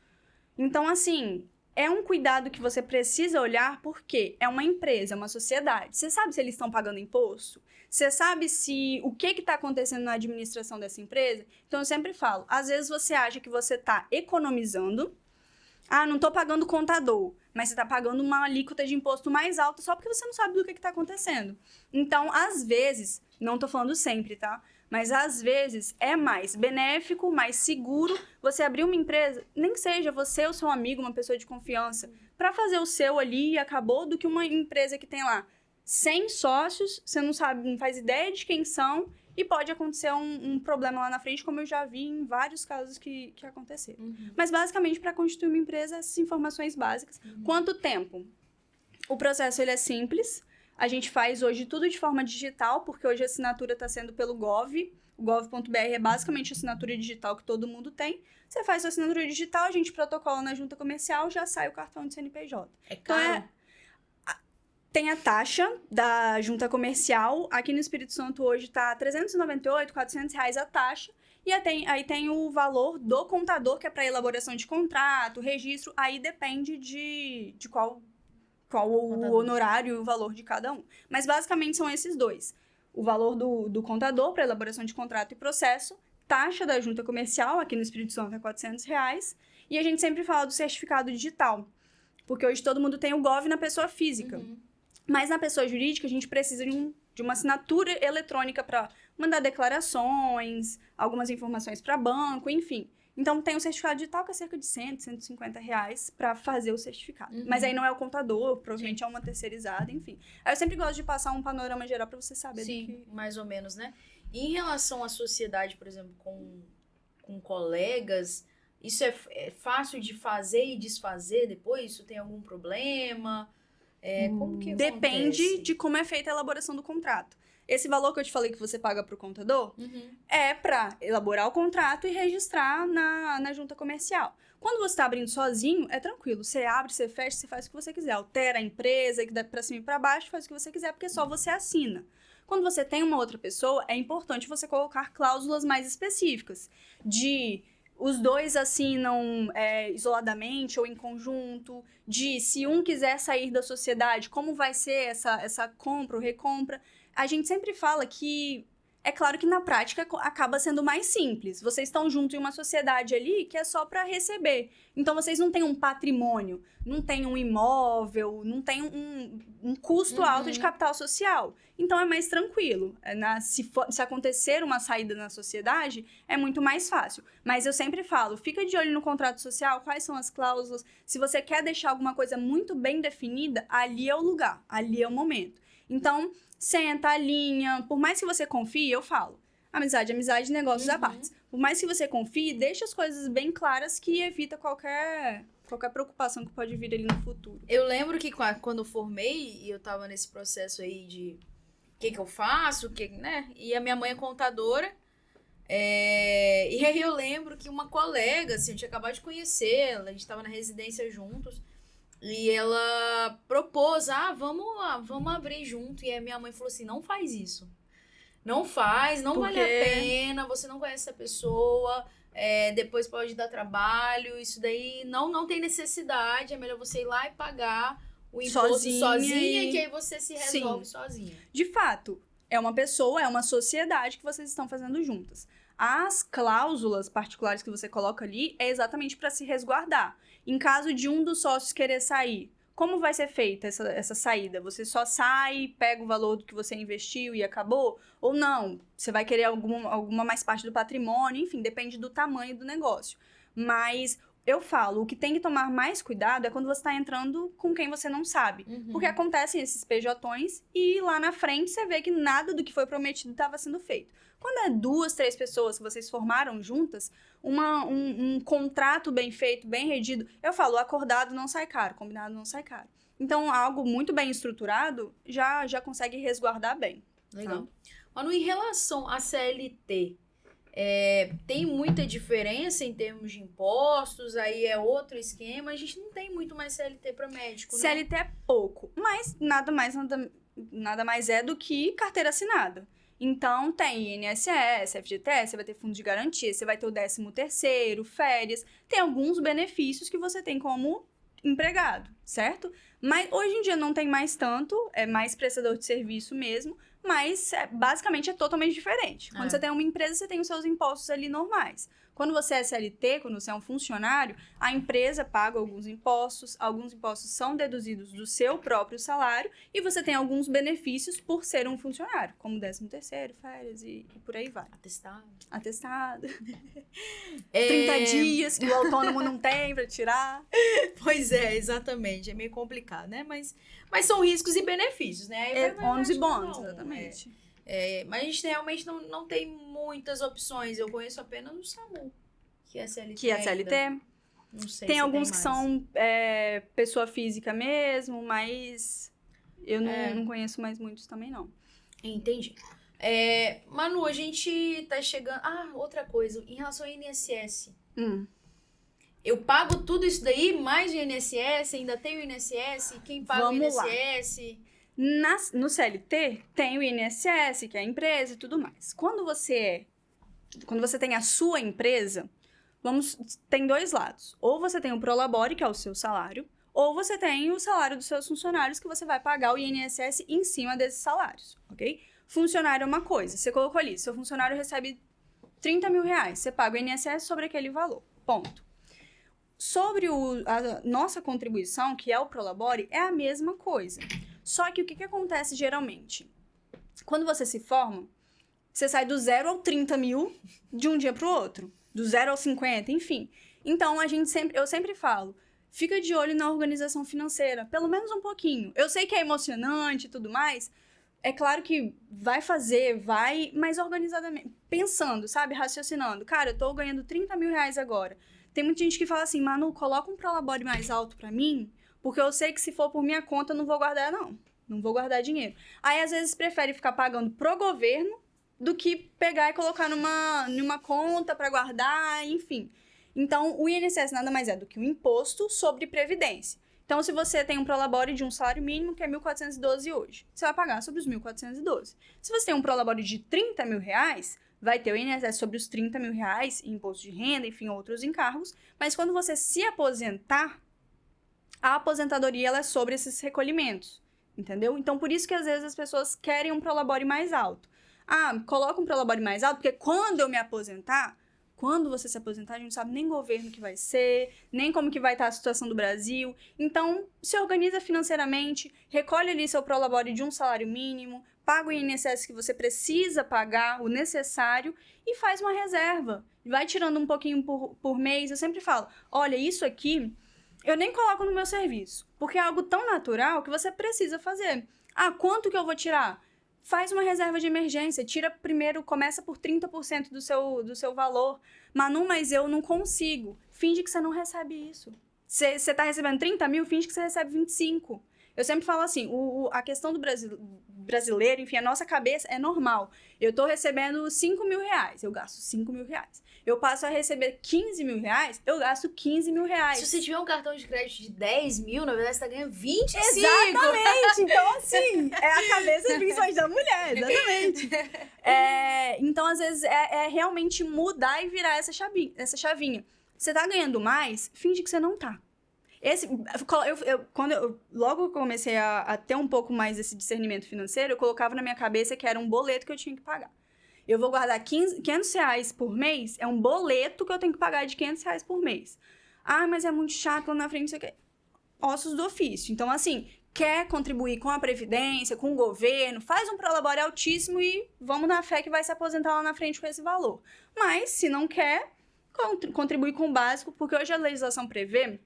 Speaker 2: Então, assim, é um cuidado que você precisa olhar porque é uma empresa, é uma sociedade. Você sabe se eles estão pagando imposto? Você sabe o que está acontecendo na administração dessa empresa? Então, eu sempre falo, às vezes você acha que você está economizando, Ah, não tô pagando contador, mas você tá pagando uma alíquota de imposto mais alta só porque você não sabe do que tá acontecendo. Então, às vezes, não tô falando sempre, tá? Mas às vezes é mais benéfico, mais seguro você abrir uma empresa, nem que seja você ou seu amigo, uma pessoa de confiança, para fazer o seu ali e acabou, do que uma empresa que tem lá 100 sócios, você não sabe, não faz ideia de quem são e pode acontecer um problema lá na frente, como eu já vi em vários casos que aconteceram. Mas basicamente, para constituir uma empresa, essas informações básicas. Quanto tempo? O processo ele é simples. A gente faz hoje tudo de forma digital, porque hoje a assinatura está sendo pelo Gov. O gov.br é basicamente a assinatura digital que todo mundo tem. Você faz sua assinatura digital, a gente protocola na junta comercial, já sai o cartão de CNPJ.
Speaker 1: É caro?
Speaker 2: Então, tem a taxa da junta comercial. Aqui no Espírito Santo hoje está R$ 398, R$ 400 a taxa. E aí tem o valor do contador, que é para elaboração de contrato, registro. Aí depende de qual o honorário e o valor de cada um. Mas basicamente são esses dois. O valor do contador para elaboração de contrato e processo, taxa da junta comercial, aqui no Espírito Santo é R$ 400, e a gente sempre fala do certificado digital, porque hoje todo mundo tem o Gov na pessoa física. Mas na pessoa jurídica a gente precisa de uma assinatura eletrônica para mandar declarações, algumas informações para banco, enfim. Então, tem o certificado digital que é cerca de R$ 100, R$ 150 para fazer o certificado. Mas aí não é o contador, provavelmente é uma terceirizada, enfim. Aí eu sempre gosto de passar um panorama geral para você saber
Speaker 1: Sim,
Speaker 2: do que...
Speaker 1: mais ou menos, né? E em relação à sociedade, por exemplo, com colegas, isso é fácil de fazer e desfazer depois? Isso tem algum problema? Como que
Speaker 2: Depende
Speaker 1: acontece?
Speaker 2: de como é feita a elaboração do contrato. Esse valor que eu te falei que você paga para o contador é para elaborar o contrato e registrar na junta comercial. Quando você está abrindo sozinho, é tranquilo. Você abre, você fecha, você faz o que você quiser. Altera a empresa, que dá para cima e para baixo, faz o que você quiser, porque só você assina. Quando você tem uma outra pessoa, é importante você colocar cláusulas mais específicas. Os dois assinam isoladamente ou em conjunto. Se um quiser sair da sociedade, como vai ser essa compra ou recompra. A gente sempre fala que, é claro que na prática acaba sendo mais simples. Vocês estão juntos em uma sociedade ali que é só para receber. Então, vocês não têm um patrimônio, não têm um imóvel, não têm um custo alto de capital social. Então, é mais tranquilo. Se acontecer uma saída na sociedade, é muito mais fácil. Mas eu sempre falo, fica de olho no contrato social, quais são as cláusulas. Se você quer deixar alguma coisa muito bem definida, ali é o lugar, ali é o momento. Então, senta, alinha, por mais que você confie, eu falo, amizade, negócios à parte. Por mais que você confie, deixa as coisas bem claras que evita qualquer preocupação que pode vir ali no futuro.
Speaker 1: Eu lembro que quando eu formei, e eu tava nesse processo aí de o que eu faço, né? E a minha mãe é contadora, e aí eu lembro que uma colega, assim, eu tinha acabado de conhecê-la, a gente tava na residência juntos, e ela propôs, vamos abrir junto. E aí minha mãe falou assim, não faz isso. Não faz, não vale a pena, você não conhece essa pessoa, depois pode dar trabalho, isso daí não tem necessidade, é melhor você ir lá e pagar o imposto sozinha que aí você se resolve sozinha.
Speaker 2: De fato, é uma pessoa, é uma sociedade que vocês estão fazendo juntas. As cláusulas particulares que você coloca ali é exatamente para se resguardar. Em caso de um dos sócios querer sair, como vai ser feita essa saída? Você só sai, pega o valor do que você investiu e acabou? Ou não? Você vai querer alguma mais parte do patrimônio? Enfim, depende do tamanho do negócio. Mas eu falo, o que tem que tomar mais cuidado é quando você está entrando com quem você não sabe. Porque acontecem esses PJs e lá na frente você vê que nada do que foi prometido estava sendo feito. Quando é 2, 3 pessoas que vocês formaram juntas, um contrato bem feito, bem redigido, eu falo, acordado não sai caro, combinado não sai caro. Então, algo muito bem estruturado já consegue resguardar bem.
Speaker 1: Legal. Manu, em relação à CLT, tem muita diferença em termos de impostos, aí é outro esquema, a gente não tem muito mais CLT para médico, né?
Speaker 2: CLT é pouco, mas nada mais é do que carteira assinada. Então, tem INSS, FGTS, você vai ter fundo de garantia, você vai ter o 13º, férias, tem alguns benefícios que você tem como empregado, certo? Mas hoje em dia não tem mais tanto, é mais prestador de serviço mesmo, mas basicamente é totalmente diferente. Quando você tem uma empresa, você tem os seus impostos ali normais. Quando você é CLT, quando você é um funcionário, a empresa paga alguns impostos são deduzidos do seu próprio salário e você tem alguns benefícios por ser um funcionário, como 13º, férias e por aí vai. Atestado. 30 dias que o autônomo não tem pra tirar.
Speaker 1: Pois é, exatamente. É meio complicado, né? Mas são riscos e benefícios, né?
Speaker 2: Ônus e bônus, exatamente.
Speaker 1: Mas a gente realmente não tem muitas opções. Eu conheço apenas o SAMU, que é CLT.
Speaker 2: Que é CLT.
Speaker 1: Não sei
Speaker 2: tem
Speaker 1: se
Speaker 2: alguns
Speaker 1: tem
Speaker 2: que
Speaker 1: mais.
Speaker 2: são pessoa física mesmo, mas eu não conheço mais muitos também, não.
Speaker 1: Entendi. Manu, a gente tá chegando... outra coisa. Em relação ao INSS. Eu pago tudo isso daí, mais o INSS, ainda tem o INSS, quem paga o INSS...
Speaker 2: No CLT, tem o INSS, que é a empresa e tudo mais. Quando você tem a sua empresa, tem dois lados. Ou você tem o Prolabore, que é o seu salário, ou você tem o salário dos seus funcionários, que você vai pagar o INSS em cima desses salários, ok? Funcionário é uma coisa. Você colocou ali, seu funcionário recebe 30 mil reais, você paga o INSS sobre aquele valor, ponto. Sobre a nossa contribuição, que é o Prolabore, é a mesma coisa. Só que o que acontece geralmente? Quando você se forma, você sai do 0 ao 30 mil de um dia para o outro. Do 0 ao 50, enfim. Então, eu sempre falo, fica de olho na organização financeira, pelo menos um pouquinho. Eu sei que é emocionante e tudo mais, é claro que vai, mas organizadamente, pensando, sabe, raciocinando. Cara, eu tô ganhando 30 mil reais agora. Tem muita gente que fala assim, Manu, coloca um Prolabore mais alto pra mim, porque eu sei que se for por minha conta, eu não vou guardar, não. Não vou guardar dinheiro. Aí, às vezes, prefere ficar pagando pro governo do que pegar e colocar numa conta pra guardar, enfim. Então, o INSS nada mais é do que um imposto sobre previdência. Então, se você tem um Prolabore de um salário mínimo, que é 1.412 hoje, você vai pagar sobre os 1.412. Se você tem um Prolabore de 30 mil reais, vai ter o INSS sobre os 30 mil reais, imposto de renda, enfim, outros encargos. Mas quando você se aposentar, a aposentadoria ela é sobre esses recolhimentos, entendeu? Então, por isso que às vezes as pessoas querem um Prolabore mais alto. Coloca um Prolabore mais alto, porque quando eu me aposentar, quando você se aposentar, a gente não sabe nem governo que vai ser, nem como que vai estar a situação do Brasil. Então, se organiza financeiramente, recolhe ali seu Prolabore de um salário mínimo, paga o INSS que você precisa pagar, o necessário, e faz uma reserva. Vai tirando um pouquinho por mês. Eu sempre falo, olha, isso aqui eu nem coloco no meu serviço, porque é algo tão natural que você precisa fazer. Quanto que eu vou tirar? Faz uma reserva de emergência, tira primeiro, começa por 30% do seu valor. Manu, mas eu não consigo. Finge que você não recebe isso. Você tá recebendo 30 mil, finge que você recebe 25. Eu sempre falo assim, a questão do brasileiro, enfim, a nossa cabeça é normal. Eu tô recebendo 5 mil reais, eu gasto 5 mil reais. Eu passo a receber 15 mil reais, eu gasto 15 mil reais.
Speaker 1: Se você tiver um cartão de crédito de 10 mil, na verdade você tá ganhando 25.
Speaker 2: Exatamente! Então, assim, é a cabeça principalmente da mulher, exatamente. Então, às vezes, é realmente mudar e virar essa chavinha. Você tá ganhando mais, finge que você não tá. Logo que eu comecei a ter um pouco mais desse discernimento financeiro, eu colocava na minha cabeça que era um boleto que eu tinha que pagar. Eu vou guardar 500 reais por mês, é um boleto que eu tenho que pagar de 500 reais por mês. Mas é muito chato lá na frente, isso aqui. Ossos do ofício. Então, assim, quer contribuir com a Previdência, com o governo, faz um Prolabore altíssimo e vamos na fé que vai se aposentar lá na frente com esse valor. Mas, se não quer, contribui com o básico, porque hoje a legislação prevê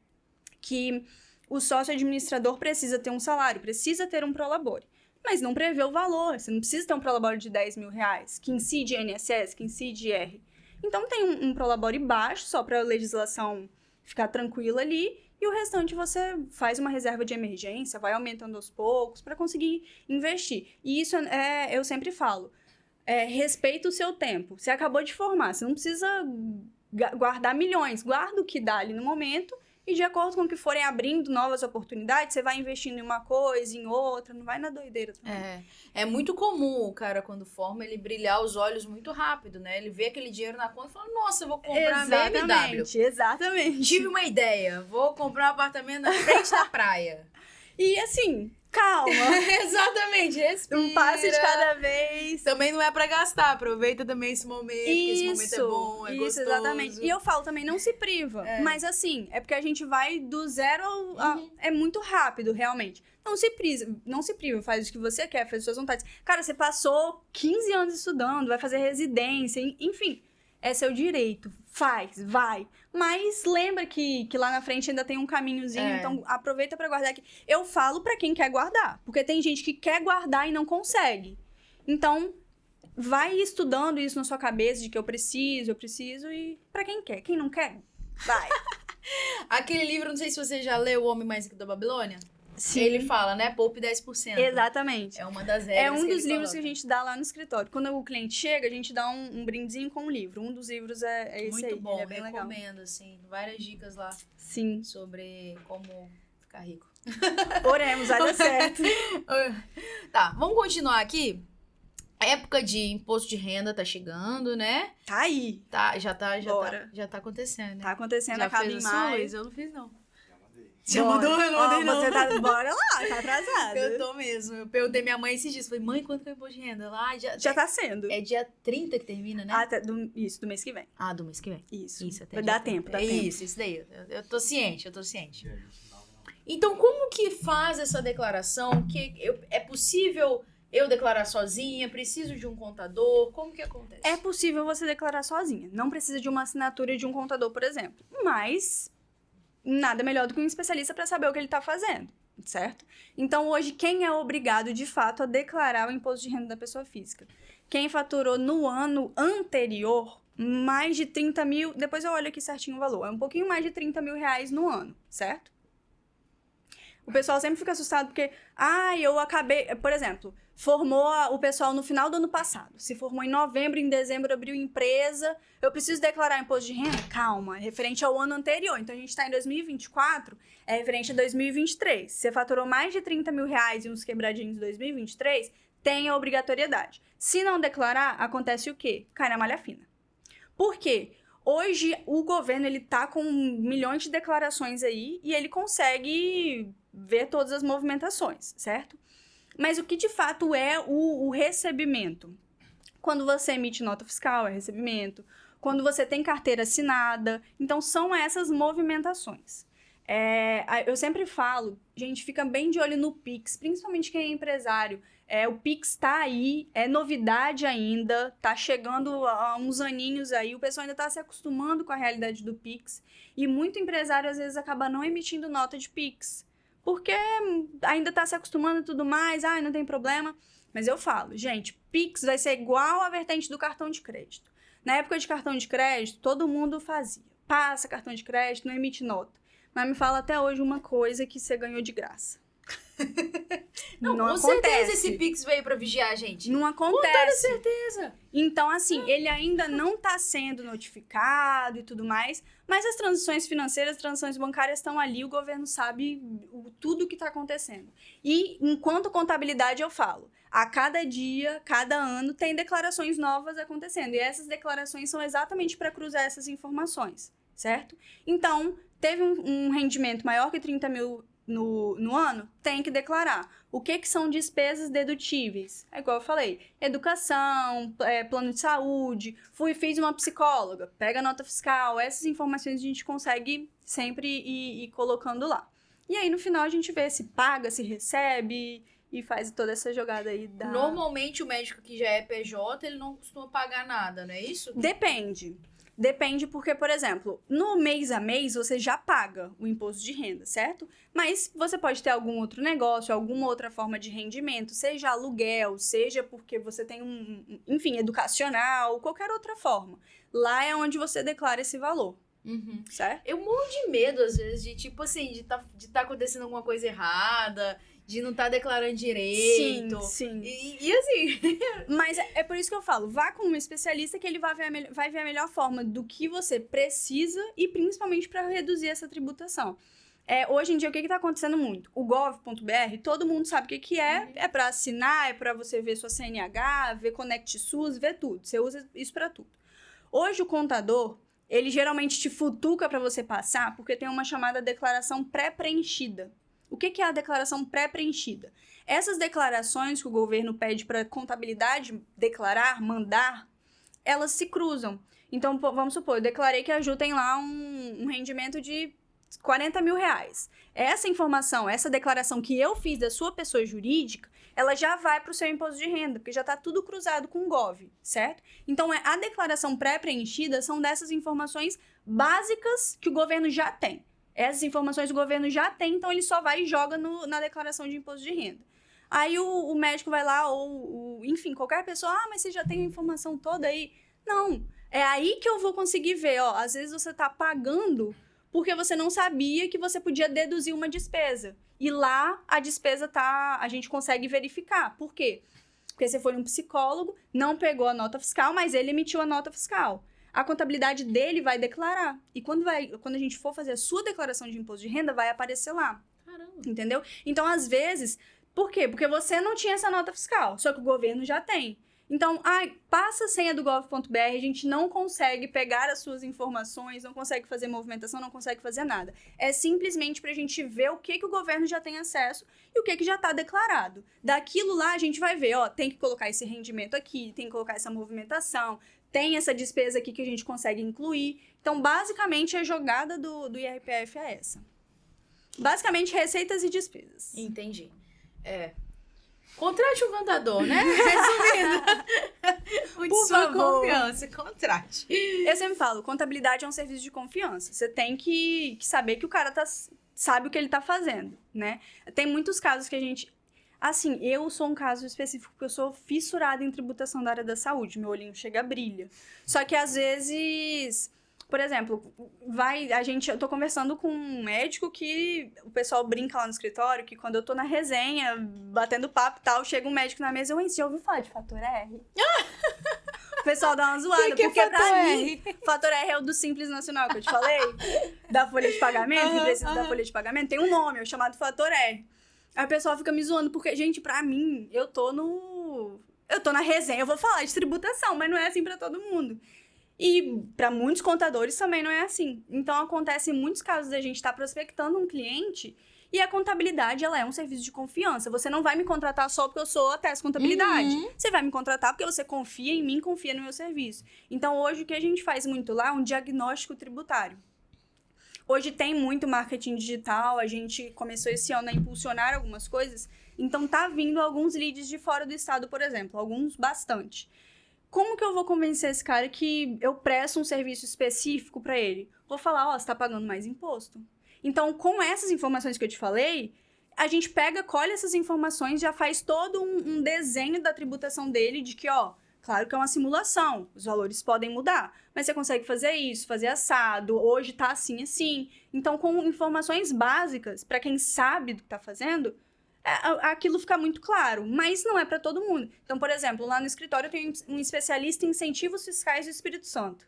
Speaker 2: que o sócio administrador precisa ter um salário, precisa ter um Prolabore. Mas não prevê o valor. Você não precisa ter um Prolabore de 10 mil reais, que incide INSS, que incide IR. Então, tem um Prolabore baixo, só para a legislação ficar tranquila ali, e o restante você faz uma reserva de emergência, vai aumentando aos poucos, para conseguir investir. E isso, eu sempre falo, respeita o seu tempo. Você acabou de formar, você não precisa guardar milhões. Guarda o que dá ali no momento, e de acordo com o que forem abrindo novas oportunidades, você vai investindo em uma coisa, em outra, não vai na doideira também.
Speaker 1: É muito comum o cara, quando forma, ele brilhar os olhos muito rápido, né? Ele vê aquele dinheiro na conta e fala, nossa, eu vou comprar a BMW.
Speaker 2: Exatamente.
Speaker 1: Tive uma ideia, vou comprar um apartamento na frente da praia.
Speaker 2: E assim, calma.
Speaker 1: Exatamente, respira.
Speaker 2: Um passo de cada vez.
Speaker 1: Também não é pra gastar, aproveita também esse momento, que esse momento é bom, é gostoso.
Speaker 2: Exatamente. E eu falo também, não se priva. Mas assim, é porque a gente vai do zero é muito rápido, realmente. Não se priva, faz o que você quer, faz as suas vontades. Cara, você passou 15 anos estudando, vai fazer residência, enfim. É seu direito. Faz, vai. Mas lembra que lá na frente ainda tem um caminhozinho, então aproveita pra guardar aqui. Eu falo pra quem quer guardar, porque tem gente que quer guardar e não consegue. Então, vai estudando isso na sua cabeça, de que eu preciso, e pra quem quer. Quem não quer, vai.
Speaker 1: Aquele livro, não sei se você já leu O Homem Mais Rico da Babilônia.
Speaker 2: Sim.
Speaker 1: Ele fala, né? Poupe 10%.
Speaker 2: Exatamente.
Speaker 1: É uma das regras.
Speaker 2: É um dos livros
Speaker 1: coloca.
Speaker 2: que a gente dá lá no escritório. Quando o cliente chega, a gente dá um brindezinho com um livro. Um dos livros é esse
Speaker 1: muito
Speaker 2: aí.
Speaker 1: Bom,
Speaker 2: ele é bem legal.
Speaker 1: Recomendo, assim. Várias dicas lá.
Speaker 2: Sim.
Speaker 1: Sobre como ficar rico.
Speaker 2: Oremos, vai dar certo.
Speaker 1: Tá, vamos continuar aqui. A época de imposto de renda tá chegando, né?
Speaker 2: Tá aí.
Speaker 1: Tá, já tá acontecendo, né?
Speaker 2: Tá acontecendo,
Speaker 1: Já
Speaker 2: acaba
Speaker 1: fez
Speaker 2: em
Speaker 1: a sua,
Speaker 2: maio.
Speaker 1: Luiz? Eu não fiz, não.
Speaker 2: Você
Speaker 1: mandou? Eu não mandei, não.
Speaker 2: Você tá... Bora lá, tá atrasado.
Speaker 1: Eu tô mesmo. Eu perguntei minha mãe esses dias. Falei, mãe, quanto que é o imposto de renda? Lá
Speaker 2: já tá sendo.
Speaker 1: É dia 30 que termina, né?
Speaker 2: Até isso, do mês que vem.
Speaker 1: Ah, do mês que vem.
Speaker 2: Isso.
Speaker 1: Até
Speaker 2: Dá tempo, dá tempo.
Speaker 1: Isso daí. Eu tô ciente. Então, como que faz essa declaração? É possível eu declarar sozinha? Preciso de um contador? Como que acontece?
Speaker 2: É possível você declarar sozinha. Não precisa de uma assinatura de um contador, por exemplo. Mas nada melhor do que um especialista para saber o que ele está fazendo, certo? Então, hoje, quem é obrigado, de fato, a declarar o imposto de renda da pessoa física? Quem faturou no ano anterior mais de 30 mil... Depois eu olho aqui certinho o valor. É um pouquinho mais de 30 mil reais no ano, certo? O pessoal sempre fica assustado porque... eu acabei... Por exemplo, formou o pessoal no final do ano passado. Se formou em novembro, em dezembro abriu empresa. Eu preciso declarar imposto de renda? Calma, é referente ao ano anterior. Então, a gente está em 2024, é referente a 2023. Se você faturou mais de 30 mil reais e uns quebradinhos em 2023, tem a obrigatoriedade. Se não declarar, acontece o quê? Cai na malha fina. Por quê? Hoje, o governo ele tá com milhões de declarações aí e ele consegue ver todas as movimentações, certo? Mas o que de fato é o recebimento? Quando você emite nota fiscal, é recebimento. Quando você tem carteira assinada. Então, são essas movimentações. Eu sempre falo, gente, fica bem de olho no Pix, principalmente quem é empresário. O Pix tá aí, é novidade ainda, tá chegando há uns aninhos aí, o pessoal ainda tá se acostumando com a realidade do Pix. E muito empresário, às vezes, acaba não emitindo nota de Pix. Porque ainda tá se acostumando e tudo mais, não tem problema. Mas eu falo, gente, Pix vai ser igual a vertente do cartão de crédito. Na época de cartão de crédito, todo mundo fazia. Passa cartão de crédito, não emite nota. Mas me fala até hoje uma coisa que você ganhou de graça.
Speaker 1: Não com
Speaker 2: acontece.
Speaker 1: Certeza esse Pix veio pra vigiar a gente.
Speaker 2: Não acontece.
Speaker 1: Com toda certeza.
Speaker 2: Então, assim, ele ainda não está sendo notificado e tudo mais, mas as transações financeiras, as transações bancárias estão ali, o governo sabe tudo o que está acontecendo. E, enquanto contabilidade, eu falo, a cada dia, cada ano, tem declarações novas acontecendo. E essas declarações são exatamente para cruzar essas informações, certo? Então, teve um rendimento maior que 30 mil no ano, tem que declarar. O que são despesas dedutíveis? É igual eu falei, educação, plano de saúde, fiz uma psicóloga, pega a nota fiscal, essas informações a gente consegue sempre ir colocando lá. E aí, no final, a gente vê se paga, se recebe e faz toda essa jogada aí da...
Speaker 1: Normalmente, o médico que já é PJ, ele não costuma pagar nada, não é isso?
Speaker 2: Depende porque, por exemplo, no mês a mês você já paga o imposto de renda, certo? Mas você pode ter algum outro negócio, alguma outra forma de rendimento, seja aluguel, seja porque você tem enfim, educacional, qualquer outra forma. Lá é onde você declara esse valor, certo?
Speaker 1: Eu morro de medo, às vezes, de tipo assim, de tá acontecendo alguma coisa errada, de não estar declarando direito.
Speaker 2: Sim.
Speaker 1: E assim...
Speaker 2: Mas é por isso que eu falo, vá com um especialista que ele vai ver a melhor forma do que você precisa e principalmente para reduzir essa tributação. Hoje em dia, o que está acontecendo muito? O gov.br, todo mundo sabe o que é. É para assinar, é para você ver sua CNH, ver Conect SUS, ver tudo. Você usa isso para tudo. Hoje, o contador, ele geralmente te futuca para você passar porque tem uma chamada declaração pré-preenchida. O que é a declaração pré-preenchida? Essas declarações que o governo pede para contabilidade declarar, mandar, elas se cruzam. Então, vamos supor, eu declarei que a Ju tem lá um rendimento de 40 mil reais. Essa informação, essa declaração que eu fiz da sua pessoa jurídica, ela já vai para o seu imposto de renda, porque já está tudo cruzado com o GOV, certo? Então, a declaração pré-preenchida são dessas informações básicas que o governo já tem. Essas informações o governo já tem, então ele só vai e joga na declaração de imposto de renda. Aí o médico vai lá, enfim, qualquer pessoa, mas você já tem a informação toda aí? Não, é aí que eu vou conseguir ver, às vezes você está pagando porque você não sabia que você podia deduzir uma despesa. E lá a despesa a gente consegue verificar. Por quê? Porque você foi num psicólogo, não pegou a nota fiscal, mas ele emitiu a nota fiscal. A contabilidade dele vai declarar. E quando a gente for fazer a sua declaração de imposto de renda, vai aparecer lá.
Speaker 1: Caramba.
Speaker 2: Entendeu? Então, às vezes, por quê? Porque você não tinha essa nota fiscal, só que o governo já tem. Então, passa a senha do gov.br, a gente não consegue pegar as suas informações, não consegue fazer movimentação, não consegue fazer nada. É simplesmente para a gente ver o que o governo já tem acesso e o que já está declarado. Daquilo lá, a gente vai ver, tem que colocar esse rendimento aqui, tem que colocar essa movimentação, tem essa despesa aqui que a gente consegue incluir. Então, basicamente, a jogada do IRPF é essa. Basicamente, receitas e despesas.
Speaker 1: Entendi. Contrate um contador, né? Resumindo.
Speaker 2: Por favor.
Speaker 1: Confiança, contrate.
Speaker 2: Eu sempre falo, contabilidade é um serviço de confiança. Você tem que saber que o cara sabe o que ele tá fazendo, né? Tem muitos casos que a gente... Assim, eu sou um caso específico porque eu sou fissurada em tributação da área da saúde. Meu olhinho chega a brilha. Só que, às vezes... Por exemplo, eu tô conversando com um médico que o pessoal brinca lá no escritório, que quando eu tô na resenha, batendo papo e tal, chega um médico na mesa e você já ouviu falar de fator R? O pessoal dá uma zoada, porque pra mim, fator R é o do Simples Nacional que eu te falei, da folha de pagamento, que precisa da folha de pagamento, tem um nome, é o chamado fator R. Aí o pessoal fica me zoando, porque, gente, pra mim, eu tô na resenha, eu vou falar de tributação, mas não é assim pra todo mundo. E para muitos contadores também não é assim. Então, acontece em muitos casos da gente estar prospectando um cliente e a contabilidade, ela é um serviço de confiança. Você não vai me contratar só porque eu sou a Tess Contabilidade. Você vai me contratar porque você confia em mim, confia no meu serviço. Então, hoje, o que a gente faz muito lá é um diagnóstico tributário. Hoje tem muito marketing digital, a gente começou esse ano a impulsionar algumas coisas. Então, tá vindo alguns leads de fora do estado, por exemplo. Alguns bastante. Como que eu vou convencer esse cara que eu presto um serviço específico para ele? Vou falar, você tá pagando mais imposto. Então, com essas informações que eu te falei, a gente colhe essas informações, já faz todo um desenho da tributação dele, de que, claro que é uma simulação, os valores podem mudar, mas você consegue fazer isso, fazer assado, hoje tá assim, assim. Então, com informações básicas, para quem sabe do que tá fazendo, aquilo fica muito claro, mas não é para todo mundo. Então, por exemplo, lá no escritório eu tenho um especialista em incentivos fiscais do Espírito Santo.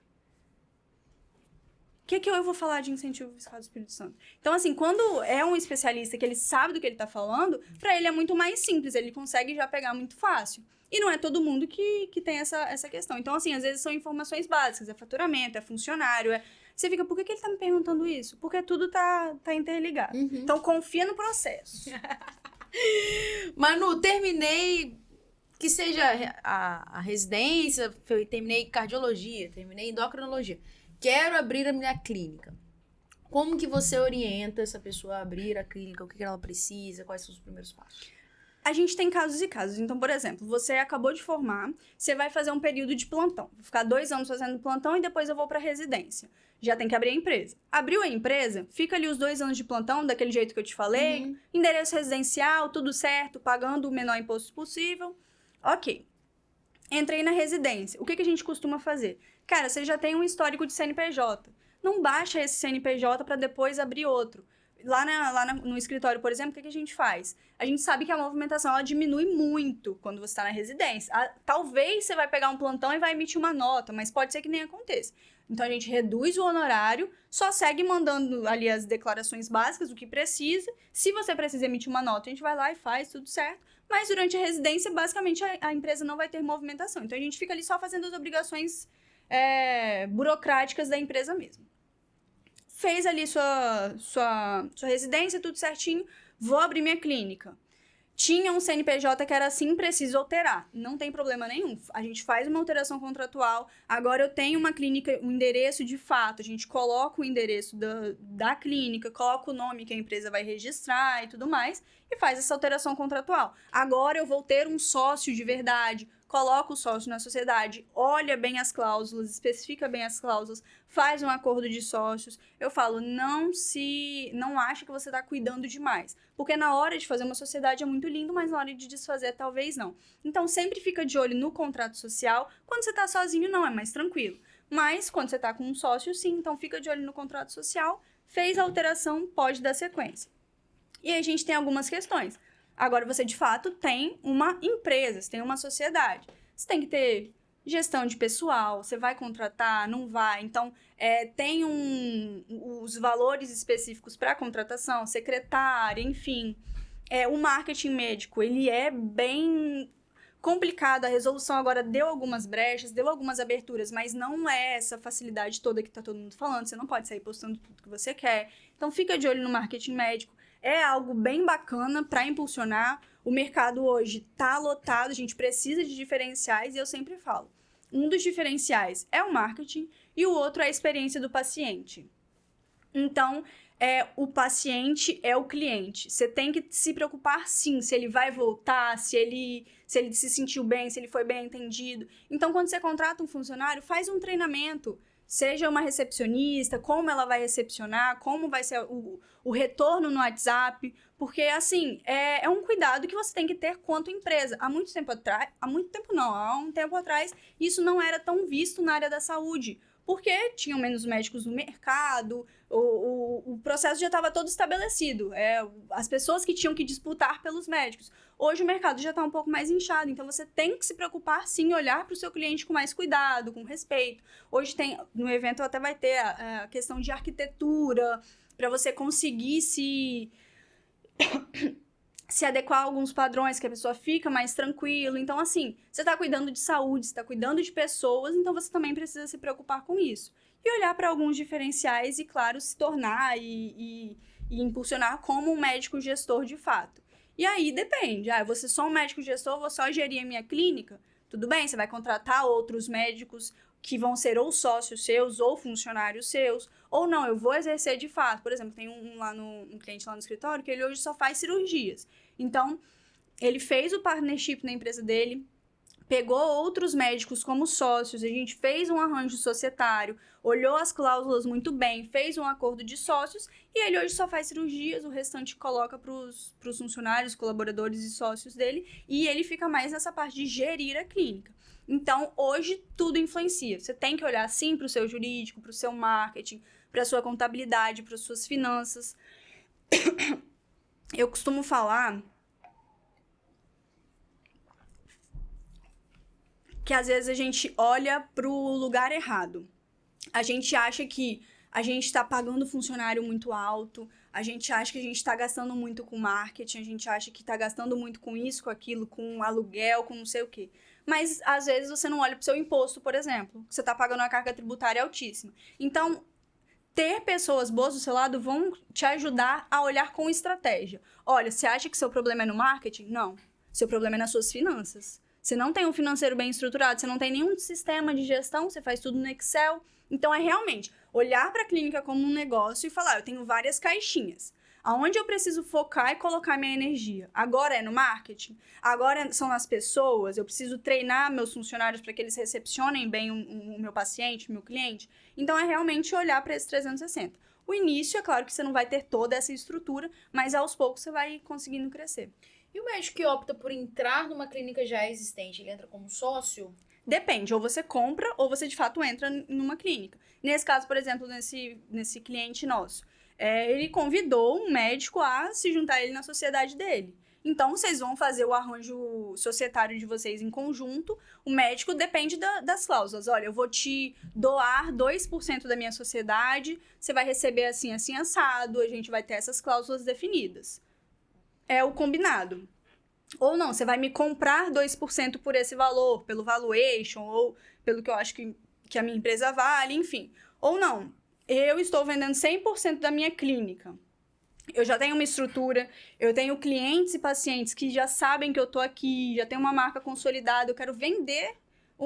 Speaker 2: O que eu vou falar de incentivo fiscal do Espírito Santo? Então, assim, quando é um especialista que ele sabe do que ele tá falando, para ele é muito mais simples, ele consegue já pegar muito fácil. E não é todo mundo que tem essa questão. Então, assim, às vezes são informações básicas, é faturamento, é funcionário, Você fica, por que ele tá me perguntando isso? Porque tudo tá interligado. Uhum. Então, confia no processo.
Speaker 1: Manu, terminei, que seja a residência, terminei cardiologia, terminei endocrinologia. Quero abrir a minha clínica. Como que você orienta essa pessoa a abrir a clínica? O que ela precisa? Quais são os primeiros passos?
Speaker 2: A gente tem casos e casos. Então, por exemplo, você acabou de formar, você vai fazer um período de plantão. Vou ficar 2 anos fazendo plantão e depois eu vou para residência. Já tem que abrir a empresa. Abriu a empresa, fica ali os 2 anos de plantão, daquele jeito que eu te falei, endereço residencial, tudo certo, pagando o menor imposto possível. Ok. Entrei na residência. O que a gente costuma fazer? Cara, você já tem um histórico de CNPJ. Não baixa esse CNPJ para depois abrir outro. Lá no escritório, por exemplo, o que a gente faz? A gente sabe que a movimentação ela diminui muito quando você está na residência. Talvez você vai pegar um plantão e vai emitir uma nota, mas pode ser que nem aconteça. Então, a gente reduz o honorário, só segue mandando ali as declarações básicas, o que precisa. Se você precisa emitir uma nota, a gente vai lá e faz tudo certo. Mas durante a residência, basicamente, a empresa não vai ter movimentação. Então, a gente fica ali só fazendo as obrigações burocráticas da empresa mesmo. Fez ali sua residência, tudo certinho. Vou abrir minha clínica. Tinha um CNPJ que era assim, preciso alterar. Não tem problema nenhum. A gente faz uma alteração contratual. Agora eu tenho uma clínica, um endereço de fato. A gente coloca o endereço da clínica, coloca o nome que a empresa vai registrar e tudo mais, e faz essa alteração contratual. Agora eu vou ter um sócio de verdade. Coloca o sócio na sociedade, olha bem as cláusulas, especifica bem as cláusulas, faz um acordo de sócios. Eu falo, não acha que você está cuidando demais. Porque na hora de fazer uma sociedade é muito lindo, mas na hora de desfazer talvez não. Então sempre fica de olho no contrato social. Quando você está sozinho não, é mais tranquilo. Mas quando você está com um sócio sim, então fica de olho no contrato social. Fez a alteração, pode dar sequência. E aí a gente tem algumas questões. Agora, você, de fato, tem uma empresa, você tem uma sociedade. Você tem que ter gestão de pessoal, você vai contratar, não vai. Então, tem os valores específicos para contratação, secretária, enfim. O marketing médico, ele é bem complicado. A resolução agora deu algumas brechas, deu algumas aberturas, mas não é essa facilidade toda que está todo mundo falando. Você não pode sair postando tudo que você quer. Então, fica de olho no marketing médico. É algo bem bacana para impulsionar. O mercado hoje está lotado, a gente precisa de diferenciais e eu sempre falo. Um dos diferenciais é o marketing e o outro é a experiência do paciente. Então, o paciente é o cliente. Você tem que se preocupar, sim, se ele vai voltar, se ele se sentiu bem, se ele foi bem atendido. Então, quando você contrata um funcionário, faz um treinamento. Seja uma recepcionista, como ela vai recepcionar, como vai ser o retorno no WhatsApp, porque, assim, é um cuidado que você tem que ter quanto empresa. Há um tempo atrás, isso não era tão visto na área da saúde, porque tinham menos médicos no mercado, o processo já estava todo estabelecido, as pessoas que tinham que disputar pelos médicos. Hoje o mercado já está um pouco mais inchado, então você tem que se preocupar, sim, olhar para o seu cliente com mais cuidado, com respeito. Hoje no evento até vai ter a questão de arquitetura, para você conseguir se adequar a alguns padrões, que a pessoa fica mais tranquila. Então, assim, você está cuidando de saúde, você está cuidando de pessoas, então você também precisa se preocupar com isso. E olhar para alguns diferenciais e, claro, se tornar e impulsionar como um médico gestor de fato. E aí depende. Eu vou ser só um médico gestor, vou só gerir a minha clínica? Tudo bem, você vai contratar outros médicos que vão ser ou sócios seus ou funcionários seus, ou não, eu vou exercer de fato. Por exemplo, tem um cliente lá no escritório que ele hoje só faz cirurgias. Então, ele fez o partnership na empresa dele, pegou outros médicos como sócios, a gente fez um arranjo societário, olhou as cláusulas muito bem, fez um acordo de sócios e ele hoje só faz cirurgias, o restante coloca para os funcionários, colaboradores e sócios dele e ele fica mais nessa parte de gerir a clínica. Então, hoje, tudo influencia. Você tem que olhar, sim, para o seu jurídico, para o seu marketing, para a sua contabilidade, para as suas finanças. Eu costumo falar que às vezes a gente olha pro lugar errado. A gente acha que a gente está pagando funcionário muito alto, a gente acha que a gente está gastando muito com marketing, a gente acha que está gastando muito com isso, com aquilo, com aluguel, com não sei o quê. Mas às vezes você não olha pro seu imposto, por exemplo. Você está pagando uma carga tributária altíssima. Então, ter pessoas boas do seu lado vão te ajudar a olhar com estratégia. Olha, você acha que seu problema é no marketing? Não. Seu problema é nas suas finanças. Você não tem um financeiro bem estruturado, você não tem nenhum sistema de gestão, você faz tudo no Excel. Então, é realmente olhar para a clínica como um negócio e falar, eu tenho várias caixinhas. Aonde eu preciso focar e colocar minha energia? Agora é no marketing? Agora são nas pessoas? Eu preciso treinar meus funcionários para que eles recepcionem bem o meu paciente, o meu cliente? Então, é realmente olhar para esse 360. O início, é claro que você não vai ter toda essa estrutura, mas aos poucos você vai conseguindo crescer.
Speaker 1: E o médico que opta por entrar numa clínica já existente, ele entra como sócio?
Speaker 2: Depende, ou você compra ou você de fato entra numa clínica. Nesse caso, por exemplo, nesse cliente nosso, ele convidou um médico a se juntar a ele na sociedade dele. Então, vocês vão fazer o arranjo societário de vocês em conjunto. O médico depende das cláusulas. Olha, eu vou te doar 2% da minha sociedade, você vai receber assim, assim, assado, a gente vai ter essas cláusulas definidas. É o combinado. Ou não, você vai me comprar 2% por esse valor, pelo valuation, ou pelo que eu acho que a minha empresa vale, enfim. Ou não, eu estou vendendo 100% da minha clínica. Eu já tenho uma estrutura, eu tenho clientes e pacientes que já sabem que eu tô aqui, já tenho uma marca consolidada, eu quero vender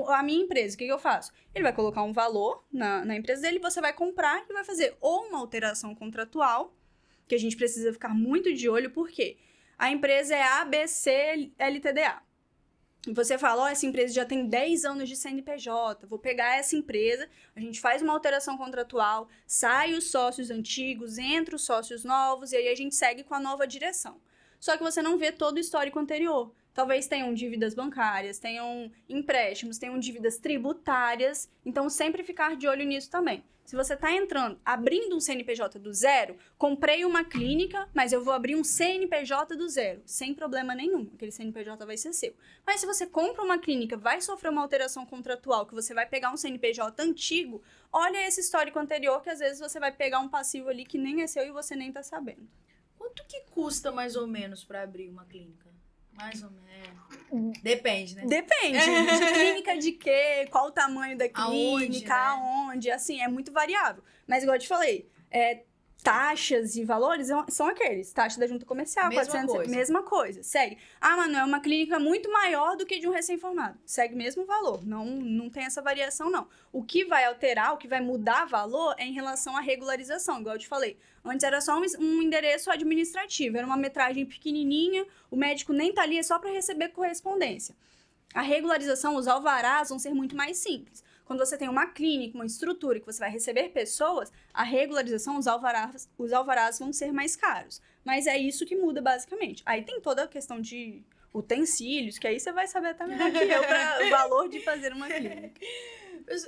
Speaker 2: a minha empresa. O que eu faço? Ele vai colocar um valor na empresa dele, você vai comprar e vai fazer ou uma alteração contratual, que a gente precisa ficar muito de olho, porque a empresa é ABC LTDA. Você fala, ó, essa empresa já tem 10 anos de CNPJ, vou pegar essa empresa, a gente faz uma alteração contratual, sai os sócios antigos, entra os sócios novos, e aí a gente segue com a nova direção. Só que você não vê todo o histórico anterior. Talvez tenham dívidas bancárias, tenham empréstimos, tenham dívidas tributárias, então sempre ficar de olho nisso também. Se você está entrando, abrindo um CNPJ do zero, comprei uma clínica, mas eu vou abrir um CNPJ do zero, sem problema nenhum, aquele CNPJ vai ser seu. Mas se você compra uma clínica, vai sofrer uma alteração contratual, que você vai pegar um CNPJ antigo, olha esse histórico anterior, que às vezes você vai pegar um passivo ali que nem é seu e você nem está sabendo.
Speaker 1: Quanto que custa mais ou menos para abrir uma clínica? Mais ou menos. Depende, né?
Speaker 2: Depende. De clínica de quê? Qual o tamanho da clínica?
Speaker 1: Aonde, né?
Speaker 2: Assim, é muito variável. Mas, igual eu te falei, taxas e valores são aqueles. Taxa da junta comercial, mesma coisa. Segue. Ah, mano, é uma clínica muito maior do que de um recém-formado. Segue mesmo valor. Não tem essa variação, não. O que vai alterar, o que vai mudar valor é em relação à regularização, igual eu te falei. Antes era só um endereço administrativo, era uma metragem pequenininha, o médico nem tá ali, é só para receber correspondência. A regularização, os alvarás vão ser muito mais simples. Quando você tem uma clínica, uma estrutura que você vai receber pessoas, a regularização, os alvarás vão ser mais caros. Mas é isso que muda, basicamente. Aí tem toda a questão de utensílios, que aí você vai saber até melhor que eu para o valor de fazer uma clínica.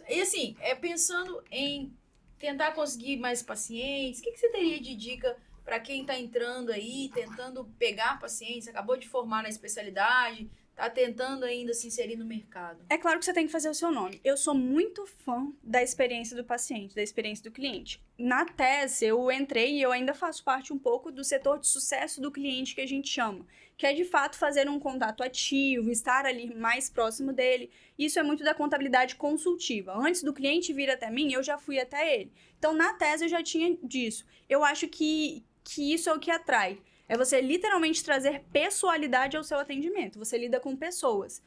Speaker 1: E assim, pensando em tentar conseguir mais pacientes, o que você teria de dica para quem está entrando aí, tentando pegar pacientes, acabou de formar na especialidade, está tentando ainda se inserir no mercado?
Speaker 2: É claro que você tem que fazer o seu nome. Eu sou muito fã da experiência do paciente, da experiência do cliente. Na tese, eu entrei e eu ainda faço parte um pouco do setor de sucesso do cliente que a gente chama, que é de fato fazer um contato ativo, estar ali mais próximo dele. Isso é muito da contabilidade consultiva. Antes do cliente vir até mim, eu já fui até ele. Então, na tese, eu já tinha disso. Eu acho que isso é o que atrai. É você literalmente trazer pessoalidade ao seu atendimento. Você lida com pessoas.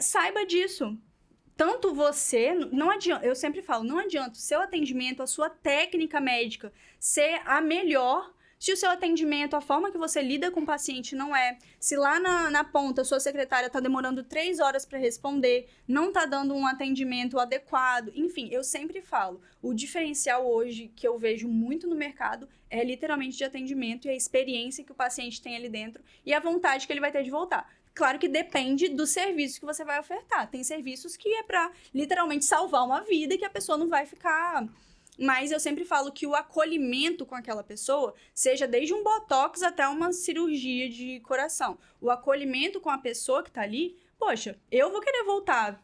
Speaker 2: Saiba disso. Tanto você, não adianta, eu sempre falo, não adianta o seu atendimento, a sua técnica médica ser a melhor, se o seu atendimento, a forma que você lida com o paciente não é. Se lá na ponta a sua secretária está demorando 3 horas para responder, não está dando um atendimento adequado. Enfim, eu sempre falo, o diferencial hoje que eu vejo muito no mercado é literalmente de atendimento e a experiência que o paciente tem ali dentro e a vontade que ele vai ter de voltar. Claro que depende do serviço que você vai ofertar. Tem serviços que é para literalmente salvar uma vida e que a pessoa não vai ficar... Mas eu sempre falo que o acolhimento com aquela pessoa, seja desde um botox até uma cirurgia de coração, o acolhimento com a pessoa que tá ali, poxa, eu vou querer voltar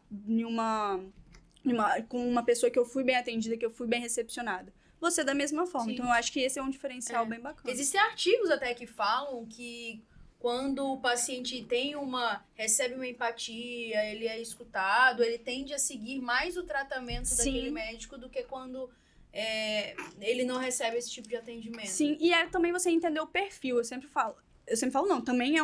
Speaker 2: com uma pessoa que eu fui bem atendida, que eu fui bem recepcionada. Você da mesma forma. Sim. Então, eu acho que esse é um diferencial bem bacana.
Speaker 1: Existem artigos até que falam que quando o paciente recebe uma empatia, ele é escutado, ele tende a seguir mais o tratamento daquele médico do que quando ele não recebe esse tipo de atendimento.
Speaker 2: Sim, e também você entender o perfil. Eu sempre falo não, também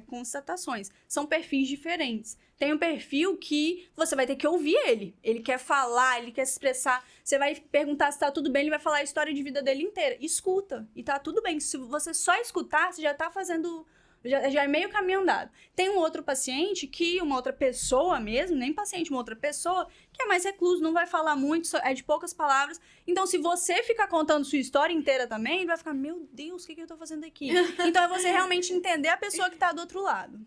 Speaker 2: constatações. São perfis diferentes. Tem um perfil que você vai ter que ouvir ele. Ele quer falar, ele quer se expressar. Você vai perguntar se tá tudo bem, ele vai falar a história de vida dele inteira. Escuta, e tá tudo bem. Se você só escutar, você já tá fazendo... Já é meio caminho andado. Tem um outro paciente uma outra pessoa mesmo, nem paciente, uma outra pessoa, que é mais recluso, não vai falar muito, é de poucas palavras. Então, se você ficar contando sua história inteira também, ele vai ficar, meu Deus, o que eu tô fazendo aqui? Então, é você realmente entender a pessoa que tá do outro lado.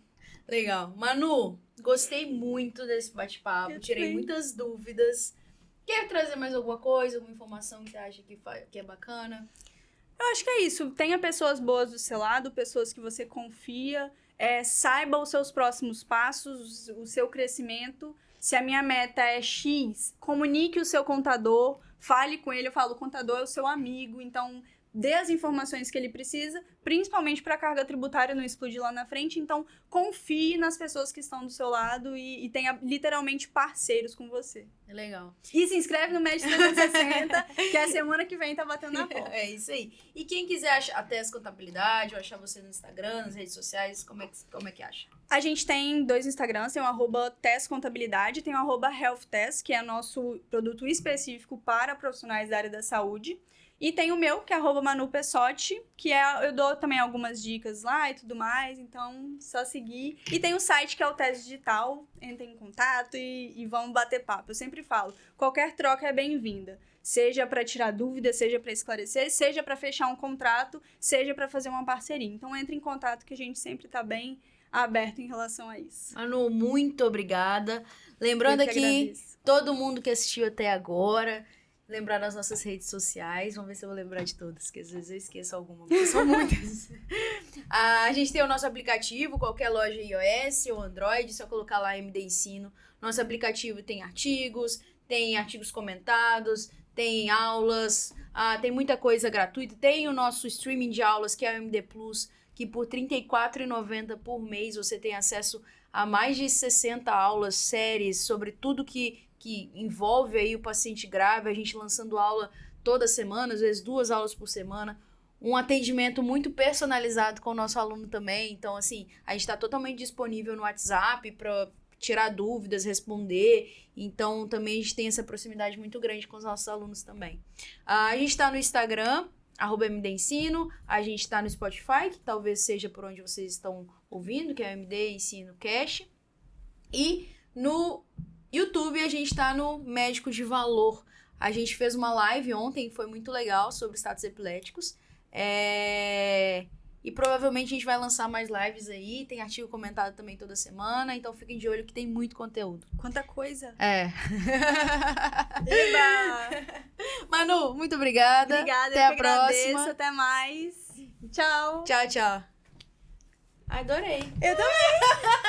Speaker 1: Legal. Manu, gostei muito desse bate-papo, tirei muitas dúvidas. Quer trazer mais alguma coisa, alguma informação que você acha que é bacana?
Speaker 2: Eu acho que é isso. Tenha pessoas boas do seu lado, pessoas que você confia, saiba os seus próximos passos, o seu crescimento. Se a minha meta é X, comunique o seu contador, fale com ele. Eu falo, o contador é o seu amigo, então dê as informações que ele precisa, principalmente para a carga tributária não explodir lá na frente. Então, confie nas pessoas que estão do seu lado e tenha literalmente parceiros com você.
Speaker 1: É legal.
Speaker 2: E se inscreve no MED 360, que a semana que vem tá batendo na porta.
Speaker 1: É isso aí. E quem quiser achar a Tess Contabilidade ou achar você no Instagram, nas redes sociais, como é que acha?
Speaker 2: A gente tem 2 Instagrams, tem o @Tess Contabilidade, tem o @HealthTess, que é nosso produto específico para profissionais da área da saúde. E tem o meu, que é @Manu Pessotti, que eu dou também algumas dicas lá e tudo mais, então só seguir. E tem o site, que é o Tess Digital, entrem em contato e vamos bater papo. Eu sempre falo, qualquer troca é bem-vinda. Seja para tirar dúvidas, seja para esclarecer, seja para fechar um contrato, seja para fazer uma parceria. Então entre em contato que a gente sempre tá bem aberto em relação a isso.
Speaker 1: Manu, muito obrigada. Lembrando aqui, todo mundo que assistiu até agora, lembrar das nossas redes sociais. Vamos ver se eu vou lembrar de todas, porque às vezes eu esqueço alguma, porque são muitas. A gente tem o nosso aplicativo, qualquer loja iOS ou Android, só colocar lá MD Ensino. Nosso aplicativo tem artigos comentados, tem aulas, tem muita coisa gratuita. Tem o nosso streaming de aulas, que é o MD Plus, que por R$ 34,90 por mês você tem acesso a mais de 60 aulas, séries, sobre tudo que envolve aí o paciente grave, a gente lançando aula toda semana, às vezes 2 aulas por semana, um atendimento muito personalizado com o nosso aluno também. Então, assim, a gente está totalmente disponível no WhatsApp para tirar dúvidas, responder. Então, também a gente tem essa proximidade muito grande com os nossos alunos também. A gente está no Instagram, @MD Ensino, a gente está no Spotify, que talvez seja por onde vocês estão ouvindo, que é o MD Ensino Cash, e no YouTube a gente tá no Médico de Valor. A gente fez uma live ontem, foi muito legal, sobre status epiléticos. E provavelmente a gente vai lançar mais lives aí. Tem artigo comentado também toda semana. Então fiquem de olho que tem muito conteúdo.
Speaker 2: Quanta coisa!
Speaker 1: Eba! Manu, muito obrigada.
Speaker 2: Obrigada,
Speaker 1: até a próxima.
Speaker 2: Até mais. Tchau.
Speaker 1: Tchau, tchau. Adorei.
Speaker 2: Eu também.